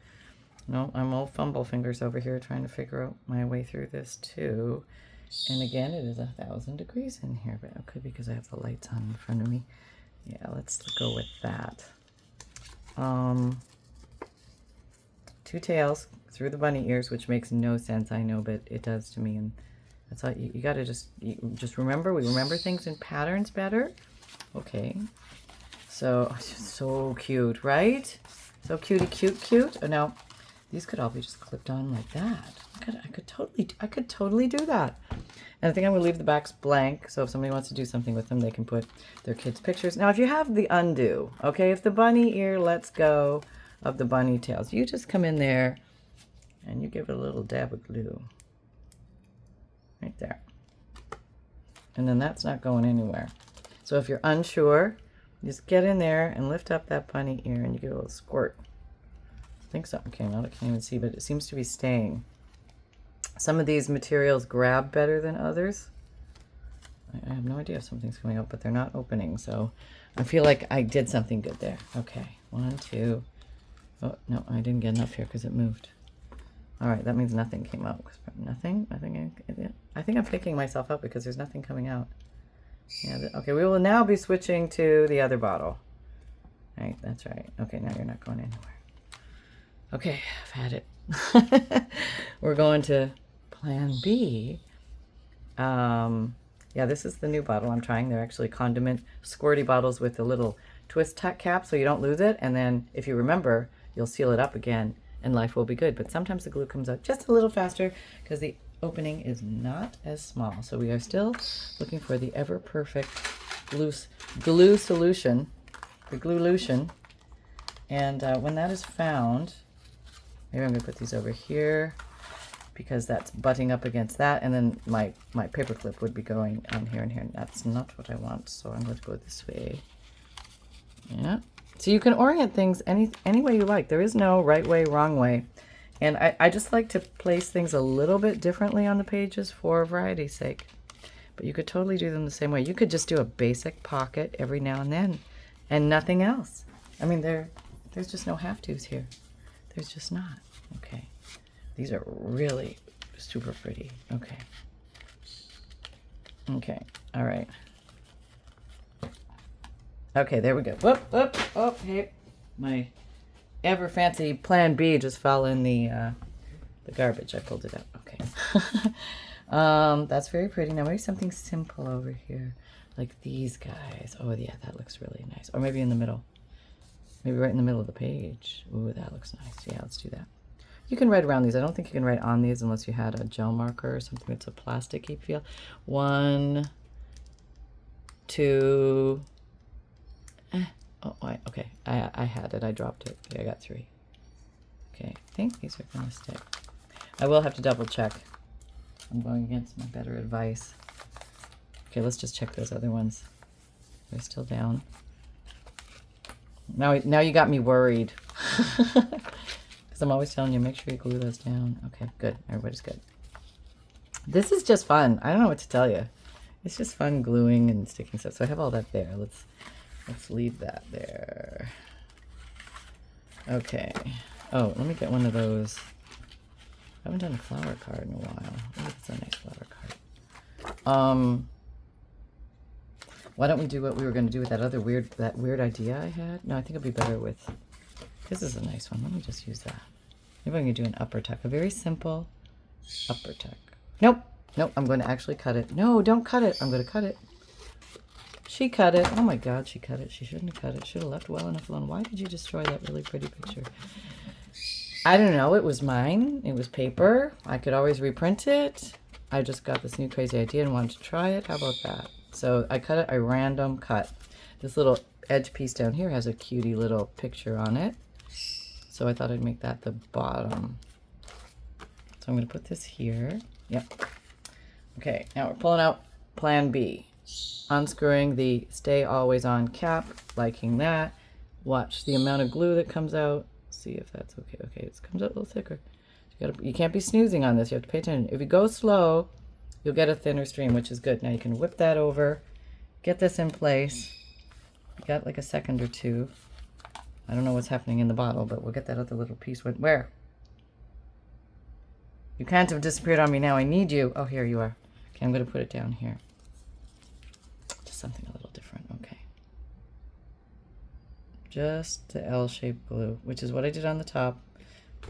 no, I'm old fumble fingers over here trying to figure out my way through this too. And again, it is 1,000 degrees in here, but it could be because I have the lights on in front of me. Yeah, let's go with that. 2 tails through the bunny ears, which makes no sense, I know, but it does to me. And that's all. You got to just remember. We remember things in patterns better. Okay. So cute, right? So cute. Oh, now these could all be just clipped on like that. I could totally do that. And I think I'm gonna leave the backs blank, so if somebody wants to do something with them, they can put their kids' pictures. Now, if you have the undo, okay, if the bunny ear lets go of the bunny tails, you just come in there and you give it a little dab of glue. Right there. And then that's not going anywhere. So if you're unsure, just get in there and lift up that bunny ear and you give it a little squirt. I think something came out. I can't even see, but it seems to be staying. Some of these materials grab better than others. I have no idea if something's coming out, but they're not opening. So I feel like I did something good there. Okay, 1, 2. Oh, no, I didn't get enough here because it moved. All right, that means nothing came out. Nothing? I think I'm picking myself up because there's nothing coming out. Yeah. Okay, we will now be switching to the other bottle. Right, that's right. Okay, now you're not going anywhere. Okay, I've had it. We're going to Plan B. Yeah, this is the new bottle I'm trying. They're actually condiment squirty bottles with a little twist tuck cap so you don't lose it. And then if you remember, you'll seal it up again and life will be good. But sometimes the glue comes out just a little faster because the opening is not as small. So we are still looking for the ever perfect glue solution, the gluolution. And when that is found, maybe I'm going to put these over here because that's butting up against that. And then my paper clip would be going on here and here. And that's not what I want. So I'm going to go this way. Yeah. So you can orient things any way you like. There is no right way, wrong way. And I just like to place things a little bit differently on the pages for variety's sake. But you could totally do them the same way. You could just do a basic pocket every now and then and nothing else. I mean, there's just no have-tos here. There's just not. Okay. These are really super pretty. Okay. Okay. All right. Okay, there we go. Whoop, whoop, oh, hey. My ever fancy Plan B just fell in the garbage. I pulled it out. Okay. That's very pretty. Now maybe something simple over here, like these guys. Oh yeah, that looks really nice. Or maybe in the middle. Maybe right in the middle of the page. Ooh, that looks nice. Yeah, let's do that. You can write around these. I don't think you can write on these unless you had a gel marker or something that's a plasticky feel. 1, 2. Oh, okay. I had it. I dropped it. Okay, I got 3. Okay, I think these are going to stick. I will have to double check. I'm going against my better advice. Okay, let's just check those other ones. They're still down. Now you got me worried. Because I'm always telling you, make sure you glue those down. Okay, good. Everybody's good. This is just fun. I don't know what to tell you. It's just fun gluing and sticking stuff. So I have all that there. Let's leave that there. Okay. Oh, let me get one of those. I haven't done a flower card in a while. Oh, that's a nice flower card. Why don't we do what we were going to do with that weird idea I had? No, I think it'd be better with. This is a nice one. Let me just use that. Maybe I'm going to do an upper tuck. A very simple upper tuck. Nope. Nope. I'm going to actually cut it. No, don't cut it. I'm going to cut it. She cut it. Oh my God, she cut it. She shouldn't have cut it. Should have left well enough alone. Why did you destroy that really pretty picture? I don't know. It was mine. It was paper. I could always reprint it. I just got this new crazy idea and wanted to try it. How about that? So I cut it. I random cut. This little edge piece down here has a cutie little picture on it. So I thought I'd make that the bottom. So I'm going to put this here. Yep. Okay, now we're pulling out Plan B. Unscrewing the Stay Always On cap, liking that. Watch the amount of glue that comes out. See if that's okay. Okay, it comes out a little thicker. You can't be snoozing on this. You have to pay attention. If you go slow, you'll get a thinner stream, which is good. Now you can whip that over. Get this in place. You got like a second or two. I don't know what's happening in the bottle, but we'll get that other little piece. Where? You can't have disappeared on me now. I need you. Oh, here you are. Okay, I'm going to put it down here. Just something a little different. Okay. Just the L-shaped glue, which is what I did on the top.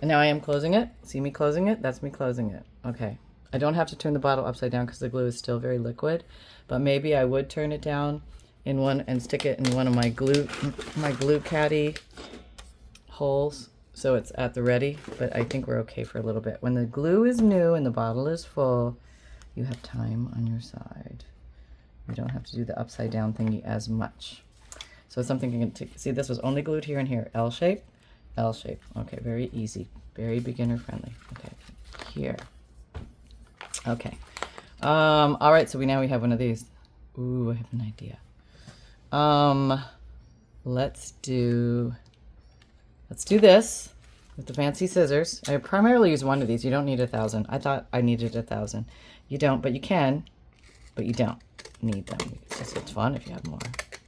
And now I am closing it. See me closing it? That's me closing it. Okay. I don't have to turn the bottle upside down because the glue is still very liquid, but maybe I would turn it down in one and stick it in one of my glue caddy holes so it's at the ready, but I think we're okay for a little bit. When the glue is new and the bottle is full, you have time on your side. You don't have to do the upside down thingy as much. So something you can take. See, this was only glued here and here. L shape, L shape. Okay, very easy, very beginner friendly. Okay, here. Okay. All right, so we have one of these. Ooh, I have an idea. Let's do this with the fancy scissors. I primarily use one of these. You don't need 1,000. I thought I needed 1,000. You don't, but you can, but you don't need them. It's fun if you have more.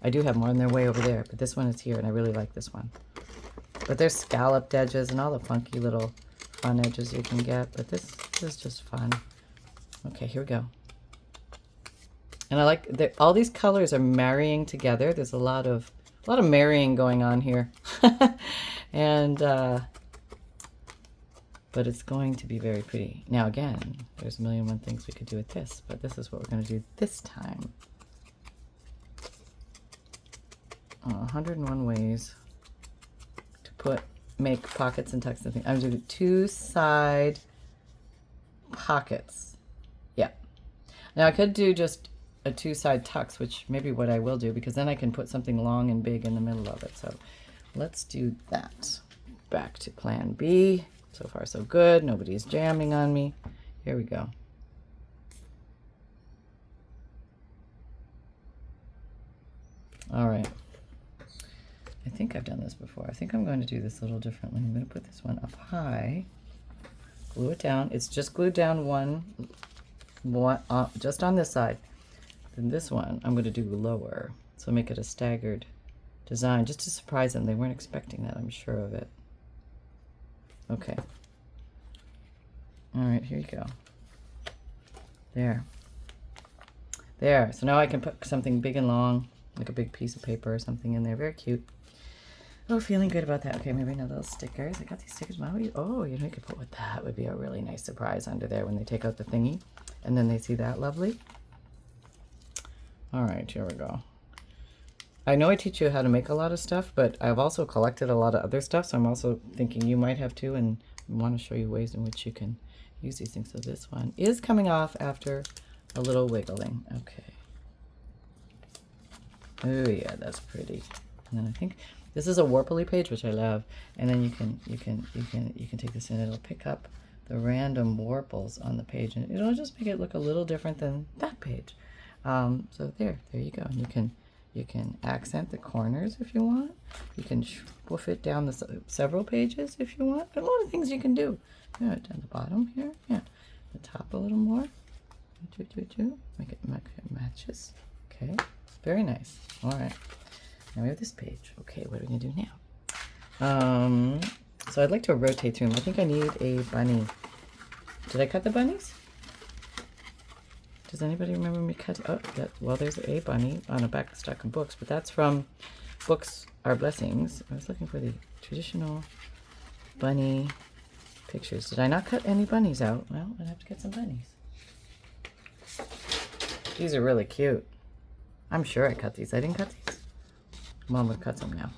I do have more and they're way over there, but this one is here and I really like this one. But there's scalloped edges and all the funky little fun edges you can get, but this is just fun. Okay, here we go. And I like that all these colors are marrying together. There's a lot of marrying going on here. And but it's going to be very pretty. Now again, there's a million and one things we could do with this, but this is what we're going to do this time. 101 ways to make pockets and tucks and things. I'm going to do 2 side pockets. Yeah. Now I could do just a 2 side tucks, which maybe what I will do, because then I can put something long and big in the middle of it. So let's do that. Back to Plan B. So far so good. Nobody's jamming on me. Here we go. All right. I think I've done this before. I think I'm going to do this a little differently. I'm going to put this one up high. Glue it down. It's just glued down one just on this side. Then this one I'm going to do lower. So make it a staggered design just to surprise them. They weren't expecting that, I'm sure of it. Okay. All right, here you go. There. There. So now I can put something big and long, like a big piece of paper or something in there. Very cute. Oh, feeling good about that. Okay, maybe another little stickers. I got these stickers. Oh, you know, you could put what that would be a really nice surprise under there when they take out the thingy. And then they see that lovely. All right, here we go. I know I teach you how to make a lot of stuff, but I've also collected a lot of other stuff, so I'm also thinking you might have too, and I want to show you ways in which you can use these things. So this one is coming off after a little wiggling. Okay. Oh yeah, that's pretty. And then I think this is a Warply page, which I love. And then you can take this and it'll pick up the random warples on the page, and it'll just make it look a little different than that page. So there you go. And You can accent the corners if you want. You can woof it down the several pages if you want. There are a lot of things you can do. Yeah, down the bottom here. Yeah, the top a little more. Make it matches. Okay, very nice. All right, now we have this page. Okay, what are we gonna do now? So I'd like to rotate through them. I think I need a bunny. Did I cut the bunnies? Does anybody remember me cutting? Oh, yeah, well, there's a bunny on a back stock of books, but that's from Books Are Blessings. I was looking for the traditional bunny pictures. Did I not cut any bunnies out? Well, I'd have to get some bunnies. These are really cute. I'm sure I cut these. I didn't cut these. Mom would cut them now.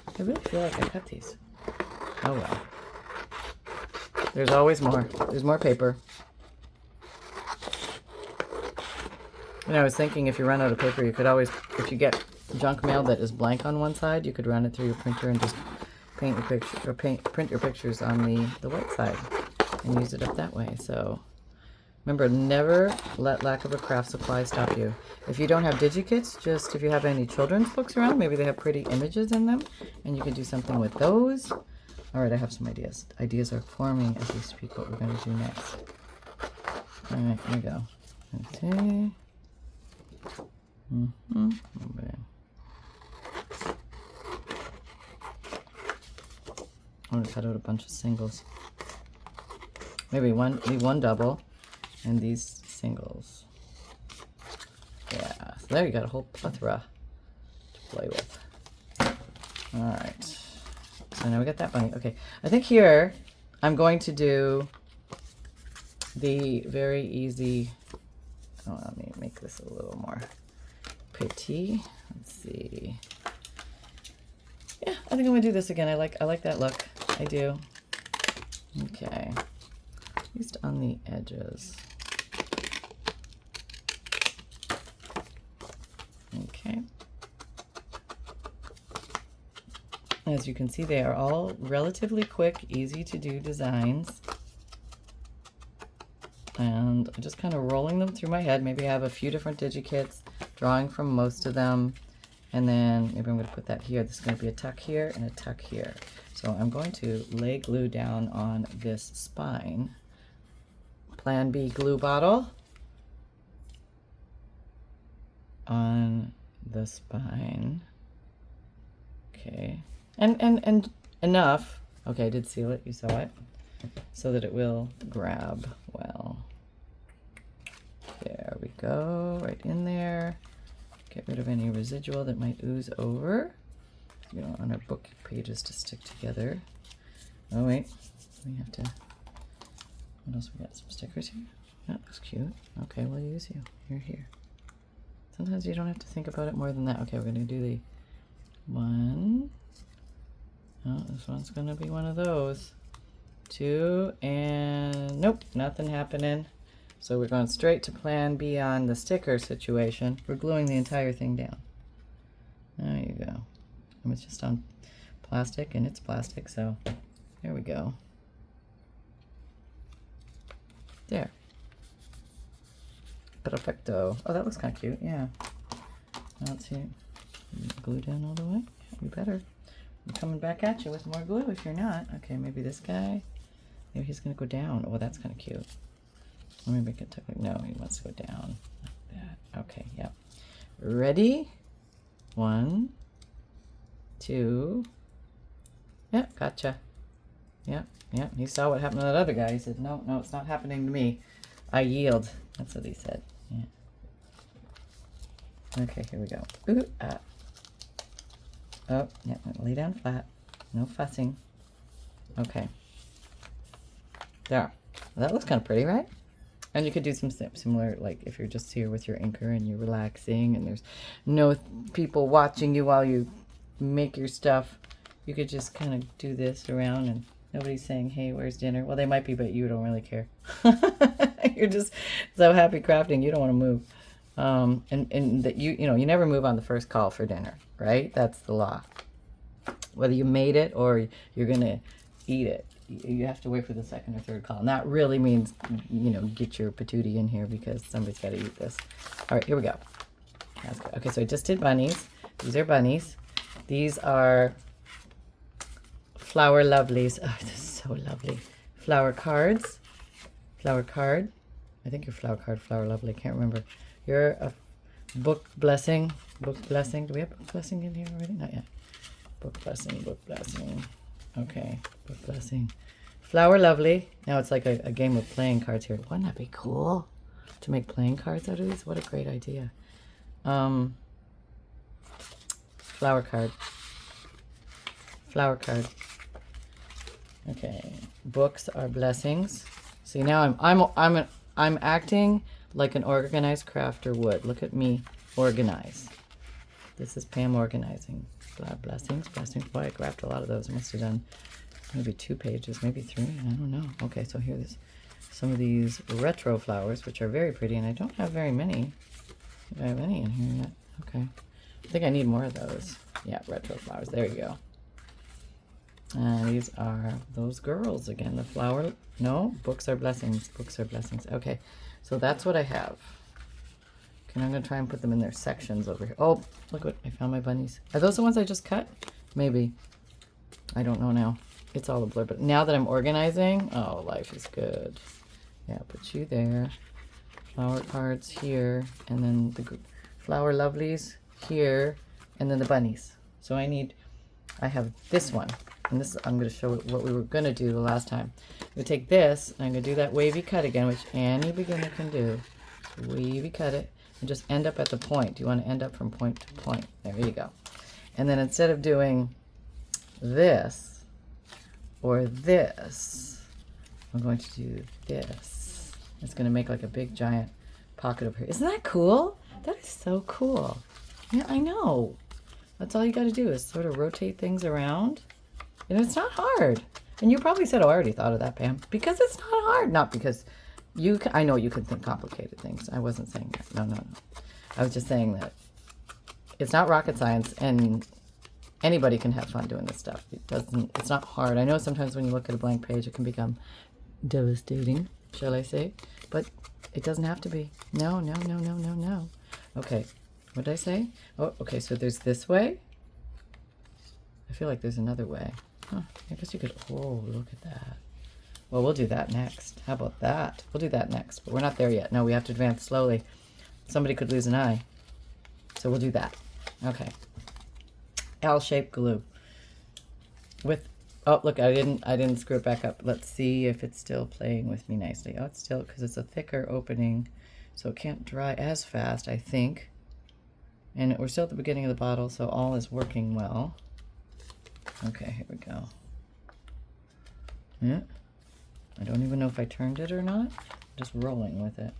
I really feel like I cut these. Oh well. There's always more. There's more paper. And I was thinking if you run out of paper, you could always, if you get junk mail that is blank on one side, you could run it through your printer and just paint your picture or print your pictures on the white side and use it up that way. So remember, never let lack of a craft supply stop you. If you don't have Digikits, just if you have any children's books around, maybe they have pretty images in them and you can do something with those. All right, I have some ideas. Ideas are forming as we speak what we're going to do next. All right, here we go. Okay. I'm going to cut out a bunch of singles. Maybe one double and these singles. Yeah, so there you got a whole plethora to play with. All right. So now we got that bunny. Okay, I think here I'm going to do the very easy. Oh, let me make this a little more pretty. Let's see. Yeah, I think I'm gonna do this again. I like that look. I do. Okay. At least on the edges. Okay. As you can see, they are all relatively quick, easy to do designs. And I'm just kind of rolling them through my head. Maybe I have a few different Digikits, drawing from most of them. And then maybe I'm going to put that here. This is going to be a tuck here and a tuck here. So I'm going to lay glue down on this spine. Plan B glue bottle on the spine. Okay. And enough. Okay, I did seal it. You saw it. So that it will grab well. There we go, right in there. Get rid of any residual that might ooze over. We don't want our book pages to stick together. Oh wait, we have to, what else we got? Some stickers here? That looks cute. Okay, we'll use you. You're here. Sometimes you don't have to think about it more than that. Okay, we're gonna do the one. Oh, this one's gonna be one of those. Two, and nope, nothing happening. So we're going straight to plan B on the sticker situation. We're gluing the entire thing down. There you go. And it's just on plastic, and it's plastic, so there we go. There. Perfecto. Oh, that looks kind of cute, yeah. Now let's see. Glue down all the way? Yeah, you better. I'm coming back at you with more glue if you're not. Okay, maybe this guy. Maybe he's going to go down. Oh, that's kind of cute. Let me make it no, he wants to go down like that. Okay, yep. Ready? 1, 2. Yep, gotcha. Yep. He saw what happened to that other guy. He said, no, it's not happening to me. I yield. That's what he said. Yeah. Okay, here we go. Ooh, oh, yeah, lay down flat. No fussing. Okay. There. Well, that looks kind of pretty, right? And you could do some similar, like if you're just here with your inker and you're relaxing and there's no people watching you while you make your stuff, you could just kind of do this around and nobody's saying, hey, where's dinner? Well, they might be, but you don't really care. You're just so happy crafting, you don't want to move. And that you never move on the first call for dinner, right? That's the law. Whether you made it or you're going to eat it, you have to wait for the second or third call. And that really means, get your patootie in here because somebody's got to eat this. All right, here we go. That's good. Okay, so I just did bunnies. These are bunnies. These are flower lovelies. Oh, this is so lovely. Flower cards. Flower card. I think you're flower card, flower lovely. I can't remember. You're a book blessing. Book blessing. Do we have book blessing in here already? Not yet. Book blessing, book blessing. Okay, book blessing. Flower lovely. Now it's like a game of playing cards here. Wouldn't that be cool to make playing cards out of these? What a great idea. Flower card. Flower card. Okay. Books are blessings. See, now I'm acting like an organized crafter would. Look at me organize. This is Pam organizing. Blessings, blessings. Boy, I grabbed a lot of those. I must have done maybe 2 pages, maybe 3. I don't know. Okay, so here's some of these retro flowers, which are very pretty, and I don't have very many. Do I have any in here yet? Okay. I think I need more of those. Yeah, retro flowers. There you go. And these are those girls again. The flower. No, books are blessings. Books are blessings. Okay, so that's what I have. Okay, I'm going to try and put them in their sections over here. Oh, look what I found my bunnies. Are those the ones I just cut? Maybe. I don't know now. It's all a blur. But now that I'm organizing, oh, life is good. Yeah, put you there. Flower cards here. And then the flower lovelies here. And then the bunnies. So I have this one. And this, I'm going to show what we were going to do the last time. I'm going to take this, and I'm going to do that wavy cut again, which any beginner can do. Wavy cut it, and just end up at the point. You want to end up from point to point. There you go. And then instead of doing this or this, I'm going to do this. It's going to make like a big giant pocket over here. Isn't that cool? That is so cool. Yeah, I know. That's all you got to do is sort of rotate things around. And it's not hard. And you probably said, oh, I already thought of that, Pam. Because it's not hard. Not because you can, I know you can think complicated things. I wasn't saying that. No, no, no. I was just saying that it's not rocket science, and anybody can have fun doing this stuff. It's not hard. I know sometimes when you look at a blank page, it can become devastating, shall I say. But it doesn't have to be. No, no, no, no, no, no. Okay. What did I say? Oh, okay. So there's this way. I feel like there's another way. Huh, I guess you could, oh, look at that. Well, we'll do that next. How about that? We'll do that next, but we're not there yet. No, we have to advance slowly. Somebody could lose an eye. So we'll do that. Okay. L-shaped glue. With, oh, look, I didn't screw it back up. Let's see if it's still playing with me nicely. Oh, it's still, because it's a thicker opening, so it can't dry as fast, I think. And we're still at the beginning of the bottle, so all is working well. Okay, here we go. Yeah. I don't even know if I turned it or not. I'm just rolling with it.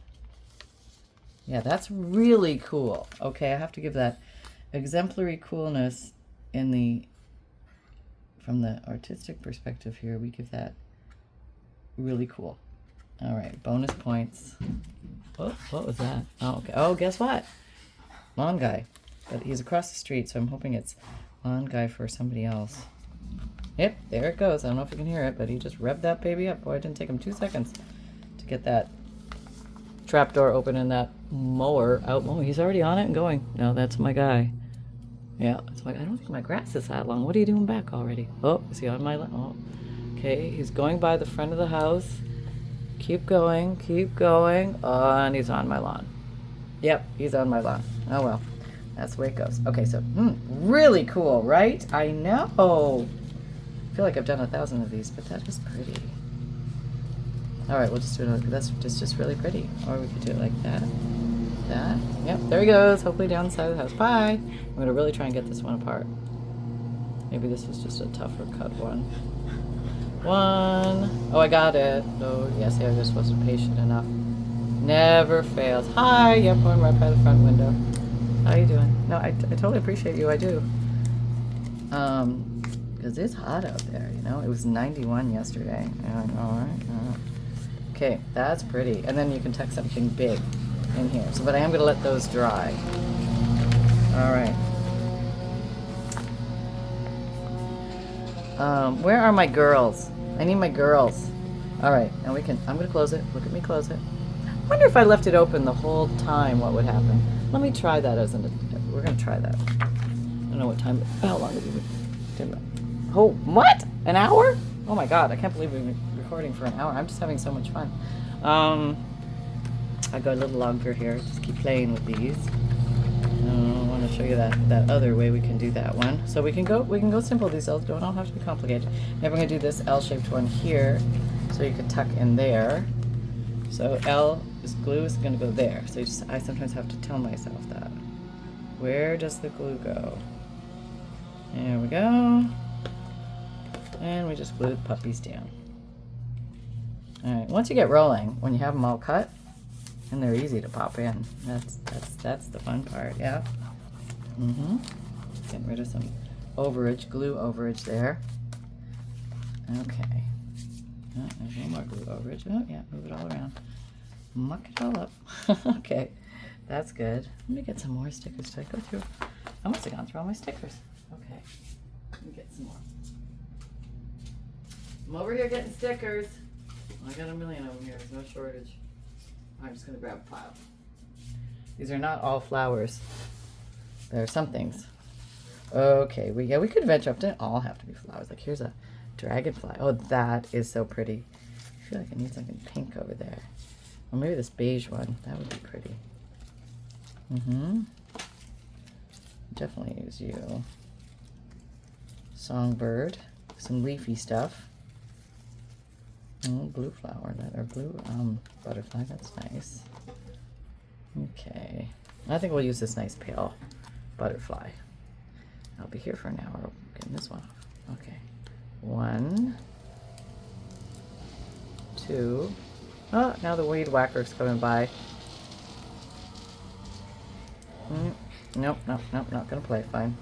Yeah, that's really cool. Okay, I have to give that exemplary coolness in the, from the artistic perspective here, we give that really cool. All right, bonus points. Oh, what was that? Oh, okay. Oh, guess what? Lawn guy. But he's across the street, so I'm hoping it's lawn guy for somebody else. Yep, there it goes. I don't know if you can hear it, but he just revved that baby up. Boy, it didn't take him 2 seconds to get that trapdoor open and that mower out. Oh, he's already on it and going. No, that's my guy. Yeah, it's my, I don't think my grass is that long. What are you doing back already? Oh, is he on my lawn? Oh, okay, he's going by the front of the house. Keep going, keep going. Oh, and he's on my lawn. Yep, he's on my lawn. Oh, well. That's the way it goes. Okay, so really cool, right? I know. I feel like I've done 1,000 of these, but that was pretty. All right, we'll just do it. That's just really pretty. Or we could do it like that. That. Yep, there he goes. Hopefully down the side of the house. Bye. I'm going to really try and get this one apart. Maybe this was just a tougher cut one. One. Oh, I got it. Oh, yes, I just wasn't patient enough. Never fails. Hi. Yep, going right by the front window. How you doing? No, I totally appreciate you. I do. Because it's hot out there, you know. It was 91 yesterday. Yeah, I know, right? Okay, that's pretty. And then you can tuck something big in here. So, but I am going to let those dry. All right. Where are my girls? I need my girls. All right, now we can. I'm going to close it. Look at me close it. wonder if I left it open the whole time, what would happen? Let me try that as we're gonna try that. I don't know what time, how long have we been? Oh, what? An hour? Oh my God, I can't believe we've been recording for an hour. I'm just having so much fun. I go a little longer here, just keep playing with these. I want to show you that other way we can do that one. So we can go simple. These don't all have to be complicated. Maybe I'm going to do this L-shaped one here, so you could tuck in there. So L is glue is going to go there. So I sometimes have to tell myself that. Where does the glue go? There we go. And we just glue the puppies down. All right. Once you get rolling, when you have them all cut, and they're easy to pop in. That's the fun part, yeah. Getting rid of some overage, glue overage there. Okay. Oh, there's one more glue overage. Oh yeah, move it all around. Muck it all up. Okay, that's good. Let me get some more stickers. Did I go through? I must have gone through all my stickers. Okay, let me get some more. I'm over here getting stickers. I got a million of them here. There's no shortage. I'm just going to grab a pile. These are not all flowers. There are some things. Okay, we could venture up. Didn't all have to be flowers. Like here's a dragonfly. Oh, that is so pretty. I feel like I need something pink over there. Or maybe this beige one. That would be pretty. Definitely use you. Songbird. Some leafy stuff. Oh, blue flower, or blue butterfly, that's nice. Okay, I think we'll use this nice pale butterfly. I'll be here for an hour getting this one off. Okay, 1, 2. Oh, now the weed whacker's coming by. Nope, not gonna play, fine.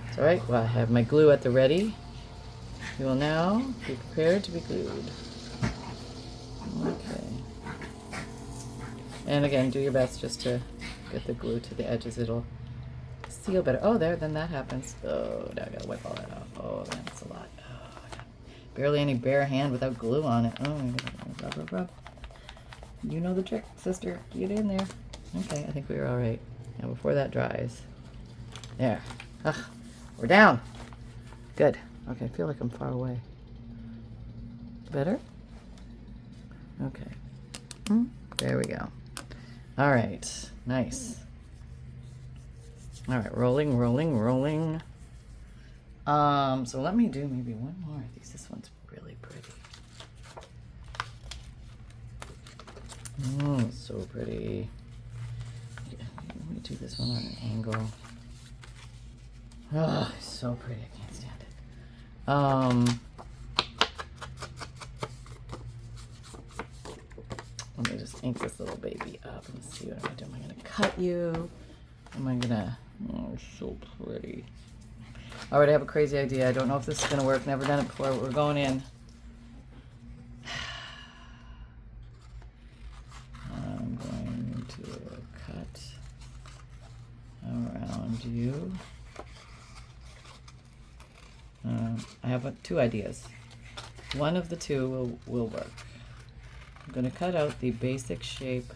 It's alright, well I have my glue at the ready. We will now be prepared to be glued. Okay. And again, do your best just to get the glue to the edges. It'll seal better. Oh, then that happens. Oh, now I gotta wipe all that off. Oh, that's a lot. Oh, I got barely any bare hand without glue on it. Oh, rub. You know the trick, sister. Get in there. Okay, I think we were all right. Now before that dries. There. Ugh, we're down. Good. Okay, I feel like I'm far away. Better? Okay. There we go. All right. Nice. All right. Rolling. So let me do maybe one more of these. This one's really pretty. Oh, it's so pretty. Let me do this one on an angle. Oh, it's so pretty. I can't stand it. Let me just ink this little baby up and see what am I doing. Am I going to cut you? Am I going to... Oh, it's so pretty. All right, I have a crazy idea. I don't know if this is going to work. Never done it before. We're going in. I'm going to cut around you. I have two ideas. One of the two will work. I'm going to cut out the basic shape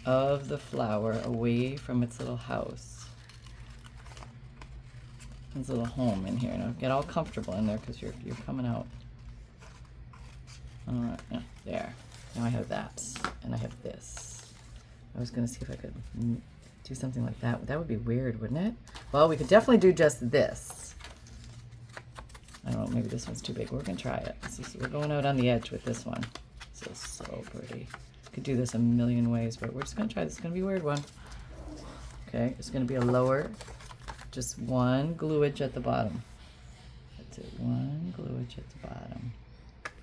of the flower away from its little house. Its little home in here. Now get all comfortable in there because you're coming out. Alright, yeah, there. Now I have that. And I have this. I was going to see if I could do something like that. That would be weird, wouldn't it? Well, we could definitely do just this. I don't know, maybe this one's too big. We're going to try it. We're going out on the edge with this one. This is so pretty. Could do this a million ways, but we're just going to try this. It's going to be a weird one. Okay, it's going to be a lower, just one gluage at the bottom. That's it, one gluage at the bottom.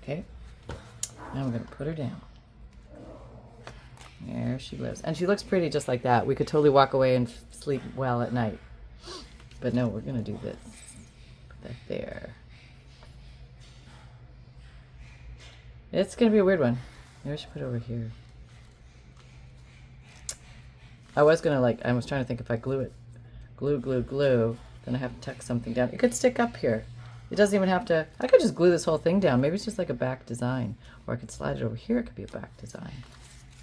Okay, now we're going to put her down. There she lives. And she looks pretty just like that. We could totally walk away and sleep well at night. But no, we're going to do this. Put that there. It's going to be a weird one. Maybe I should put it over here. I was trying to think if I glue it, glue, then I have to tuck something down. It could stick up here. It doesn't even have to, I could just glue this whole thing down. Maybe it's just like a back design. Or I could slide it over here. It could be a back design.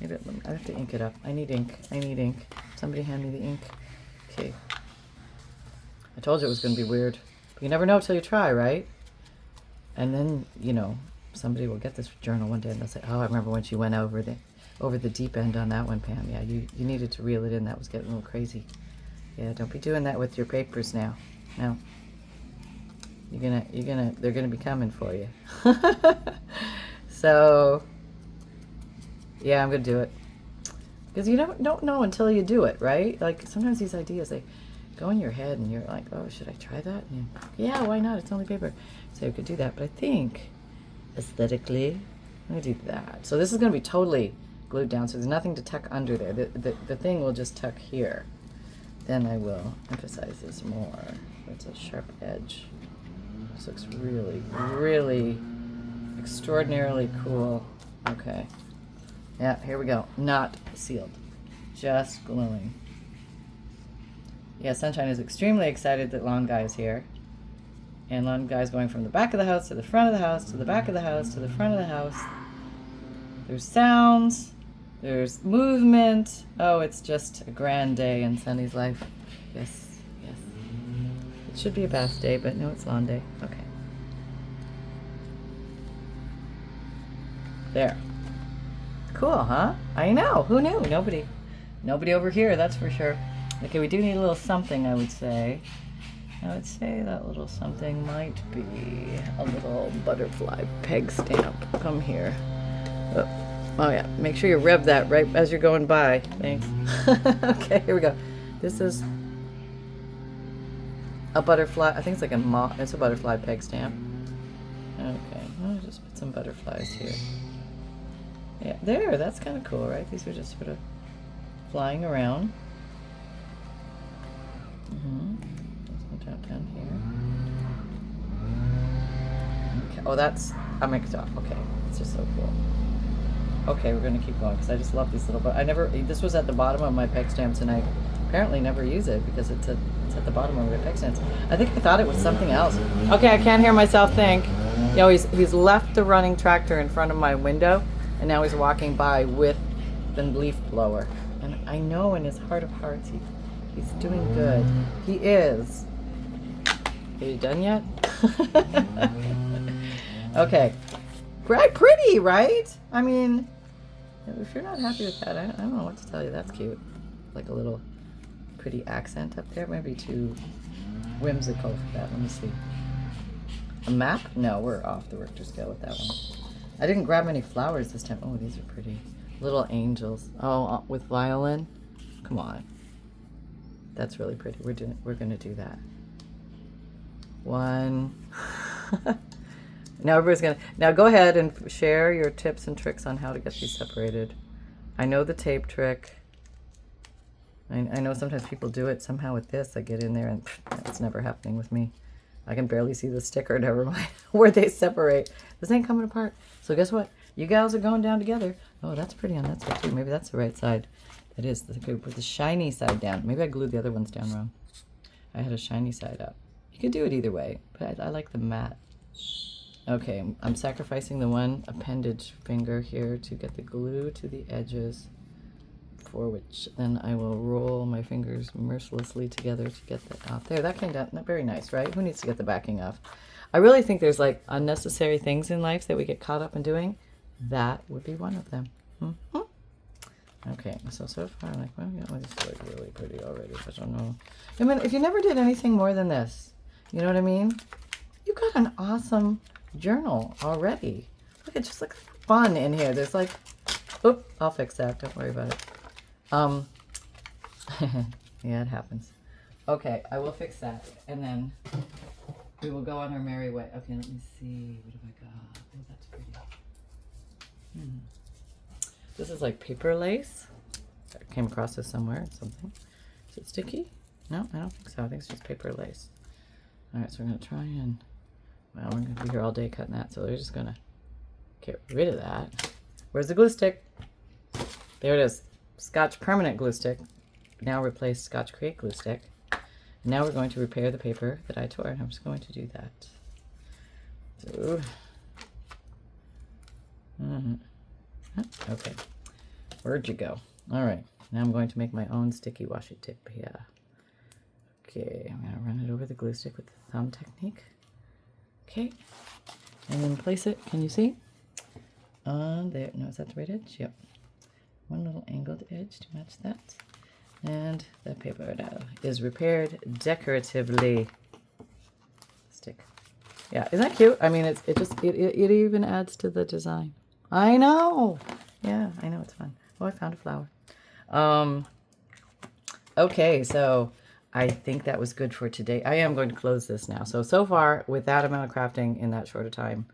Maybe I have to ink it up. I need ink. I need ink. Somebody hand me the ink. Okay. I told you it was going to be weird. But you never know till you try, right? And then, you know, somebody will get this journal one day and they'll say, oh, I remember when she went over the deep end on that one, Pam. Yeah, you needed to reel it in. That was getting a little crazy. Yeah, don't be doing that with your papers now. No. They're gonna be coming for you. So, yeah, I'm gonna do it. Because you don't know until you do it, right? Like, sometimes these ideas, they go in your head and you're like, oh, should I try that? And yeah, why not? It's only paper. So you could do that. But I think, aesthetically, I'm gonna do that. So this is gonna be totally glued down, so there's nothing to tuck under there. The thing will just tuck here. Then I will emphasize this more. It's a sharp edge. This looks really, really extraordinarily cool. Okay. Yeah, here we go. Not sealed. Just gluing. Yeah, Sunshine is extremely excited that Lawn Guy is here. And Lawn Guy is going from the back of the house to the front of the house to the back of the house to the front of the house. There's sounds. There's movement. Oh, it's just a grand day in Sunny's life. Yes, yes. It should be a bath day, but no, it's lawn day. Okay. There. Cool, huh? I know. Who knew? Nobody over here, that's for sure. Okay, we do need a little something, I would say. I would say that little something might be a little butterfly peg stamp. Come here. Oh yeah, make sure you rev that right as you're going by. Thanks. Okay, here we go. This is a butterfly. I think it's like it's a butterfly peg stamp. Okay, I'll just put some butterflies here. Yeah, there, that's kind of cool, right? These are just sort of flying around. Let's go down here. Okay. Oh, that's a mixed up. Okay, it's just so cool. Okay, we're gonna keep going because I just love these little. But this was at the bottom of my peg stamps, and I apparently never use it because it's at the bottom of my peg stamps. I think I thought it was something else. Okay, I can't hear myself think. You know, he's left the running tractor in front of my window, and now he's walking by with the leaf blower. And I know in his heart of hearts he's doing good. He is. Are you done yet? Okay. Pretty, right? I mean, if you're not happy with that, I don't know what to tell you. That's cute. Like a little pretty accent up there. Maybe too whimsical for that. Let me see. A map? No, we're off the Richter scale with that one. I didn't grab any flowers this time. Oh, these are pretty. Little angels. Oh, with violin? Come on. That's really pretty. We're gonna do that. One. Now now go ahead and share your tips and tricks on how to get these separated. I know the tape trick. I know sometimes people do it somehow with this. I get in there and it's never happening with me. I can barely see the sticker, never mind where they separate. This ain't coming apart. So guess what? You gals are going down together. Oh, that's pretty on that side too. Maybe that's the right side. It is. Put the shiny side down. Maybe I glued the other ones down wrong. I had a shiny side up. You could do it either way, but I like the matte. Okay, I'm sacrificing the one appendage finger here to get the glue to the edges, for which then I will roll my fingers mercilessly together to get that off. There, that came down. Very nice, right? Who needs to get the backing off? I really think there's like unnecessary things in life that we get caught up in doing. That would be one of them. Okay, so far I'm like, well, yeah, this is like really pretty already. I don't know. I mean, if you never did anything more than this, you know what I mean? You got an awesome journal already. Look, it just looks fun in here. There's like, oop, I'll fix that. Don't worry about it. Yeah, it happens. Okay, I will fix that, and then we will go on our merry way. Okay, let me see. What have I got? Oh, that's pretty. This is like paper lace. I came across this somewhere. Something. Is it sticky? No, I don't think so. I think it's just paper lace. All right, so we're gonna try and. Well, we're gonna be here all day cutting that, so we're just gonna get rid of that. Where's the glue stick? There it is. Scotch permanent glue stick. Now replace Scotch Create glue stick. Now we're going to repair the paper that I tore, and I'm just going to do that. So, okay. Where'd you go? All right. Now I'm going to make my own sticky washi tape here. Okay, I'm going to run it over the glue stick with the thumb technique. Okay. And then place it. Can you see? On there. No, is that the right edge? Yep. One little angled edge to match that. And the paper now is repaired decoratively. Stick. Yeah, isn't that cute? I mean, it even adds to the design. I know. Yeah, I know, it's fun. Oh, I found a flower. Okay, so I think that was good for today. I am going to close this now. So far, with that amount of crafting in that short a time,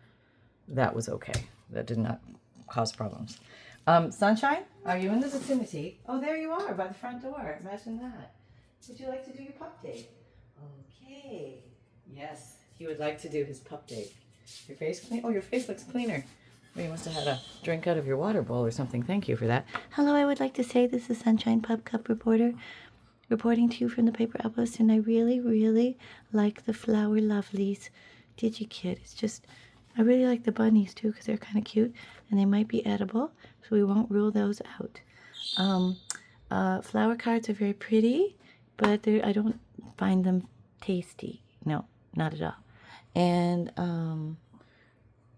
that was okay. That did not cause problems. Sunshine, are you in the vicinity? Oh, there you are by the front door. Imagine that. Would you like to do your pup date? Okay. Yes, he would like to do his pup date. Your face clean? Oh, your face looks cleaner. Well, you must have had a drink out of your water bowl or something. Thank you for that. Hello, I would like to say this is Sunshine Pup Cup reporter reporting to you from the Paper Outpost, and I really, really like the Flower Lovelies Digikit. It's just, I really like the bunnies too because they're kind of cute and they might be edible, so we won't rule those out. Flower cards are very pretty, but I don't find them tasty. No, not at all. And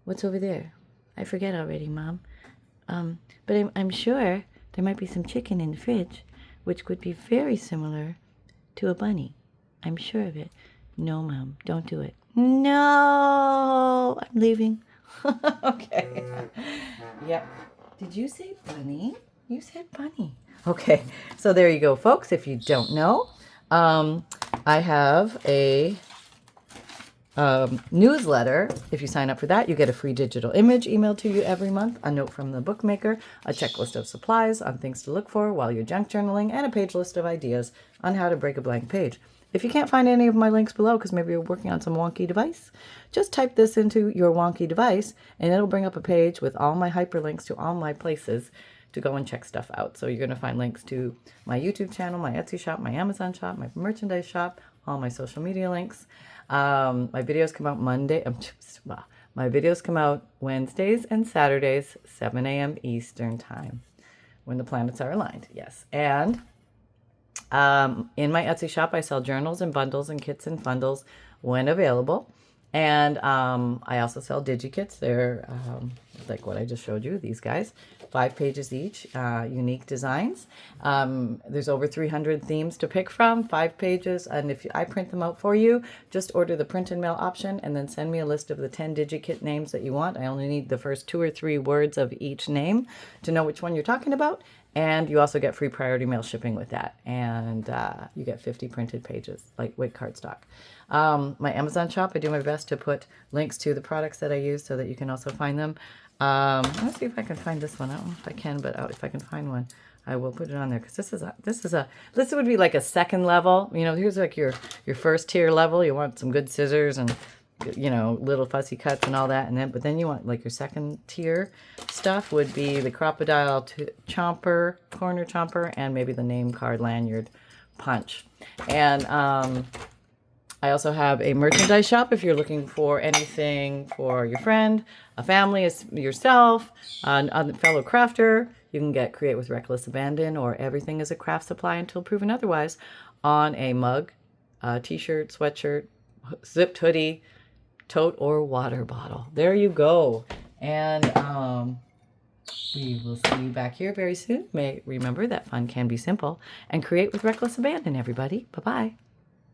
what's over there? I forget already, Mom. But I'm sure there might be some chicken in the fridge, which would be very similar to a bunny. I'm sure of it. No, Mom, don't do it. No, I'm leaving. Okay. Yep. Did you say bunny? You said bunny. Okay, so there you go, folks. If you don't know, I have a newsletter. If you sign up for that, you get a free digital image emailed to you every month, a note from the bookmaker, a checklist of supplies on things to look for while you're junk journaling, and a page list of ideas on how to break a blank page. If you can't find any of my links below because maybe you're working on some wonky device, just type this into your wonky device and it'll bring up a page with all my hyperlinks to all my places to go and check stuff out. So you're going to find links to my YouTube channel, my Etsy shop, my Amazon shop, my merchandise shop, all my social media links. My videos come out my videos come out Wednesdays and Saturdays, 7 a.m. Eastern time, when the planets are aligned. Yes. And in my Etsy shop, I sell journals and bundles and kits and FUNDLEs when available. And I also sell Digikits. They're like what I just showed you, these guys. 5 pages each, unique designs. There's over 300 themes to pick from, 5 pages. And if I print them out for you, just order the print and mail option and then send me a list of the 10 Digikit names that you want. I only need the first 2 or 3 words of each name to know which one you're talking about. And you also get free priority mail shipping with that. And you get 50 printed pages, lightweight cardstock. My Amazon shop, I do my best to put links to the products that I use so that you can also find them. Let's see if I can find this one. I don't know if I can, but if I can find one, I will put it on there. Because this would be like a second level. You know, here's like your first tier level. You want some good scissors and, you know, little fussy cuts and all that. But then you want like your second tier stuff would be the crocodile chomper, corner chomper, and maybe the name card lanyard punch. And I also have a merchandise shop if you're looking for anything for your friend, a family, yourself, a fellow crafter. You can get Create with Reckless Abandon or Everything is a Craft Supply Until Proven Otherwise on a mug, t-shirt, sweatshirt, zipped hoodie, tote, or water bottle. There you go. And we will see you back here very soon. Remember that fun can be simple. And create with reckless abandon, everybody. Bye-bye.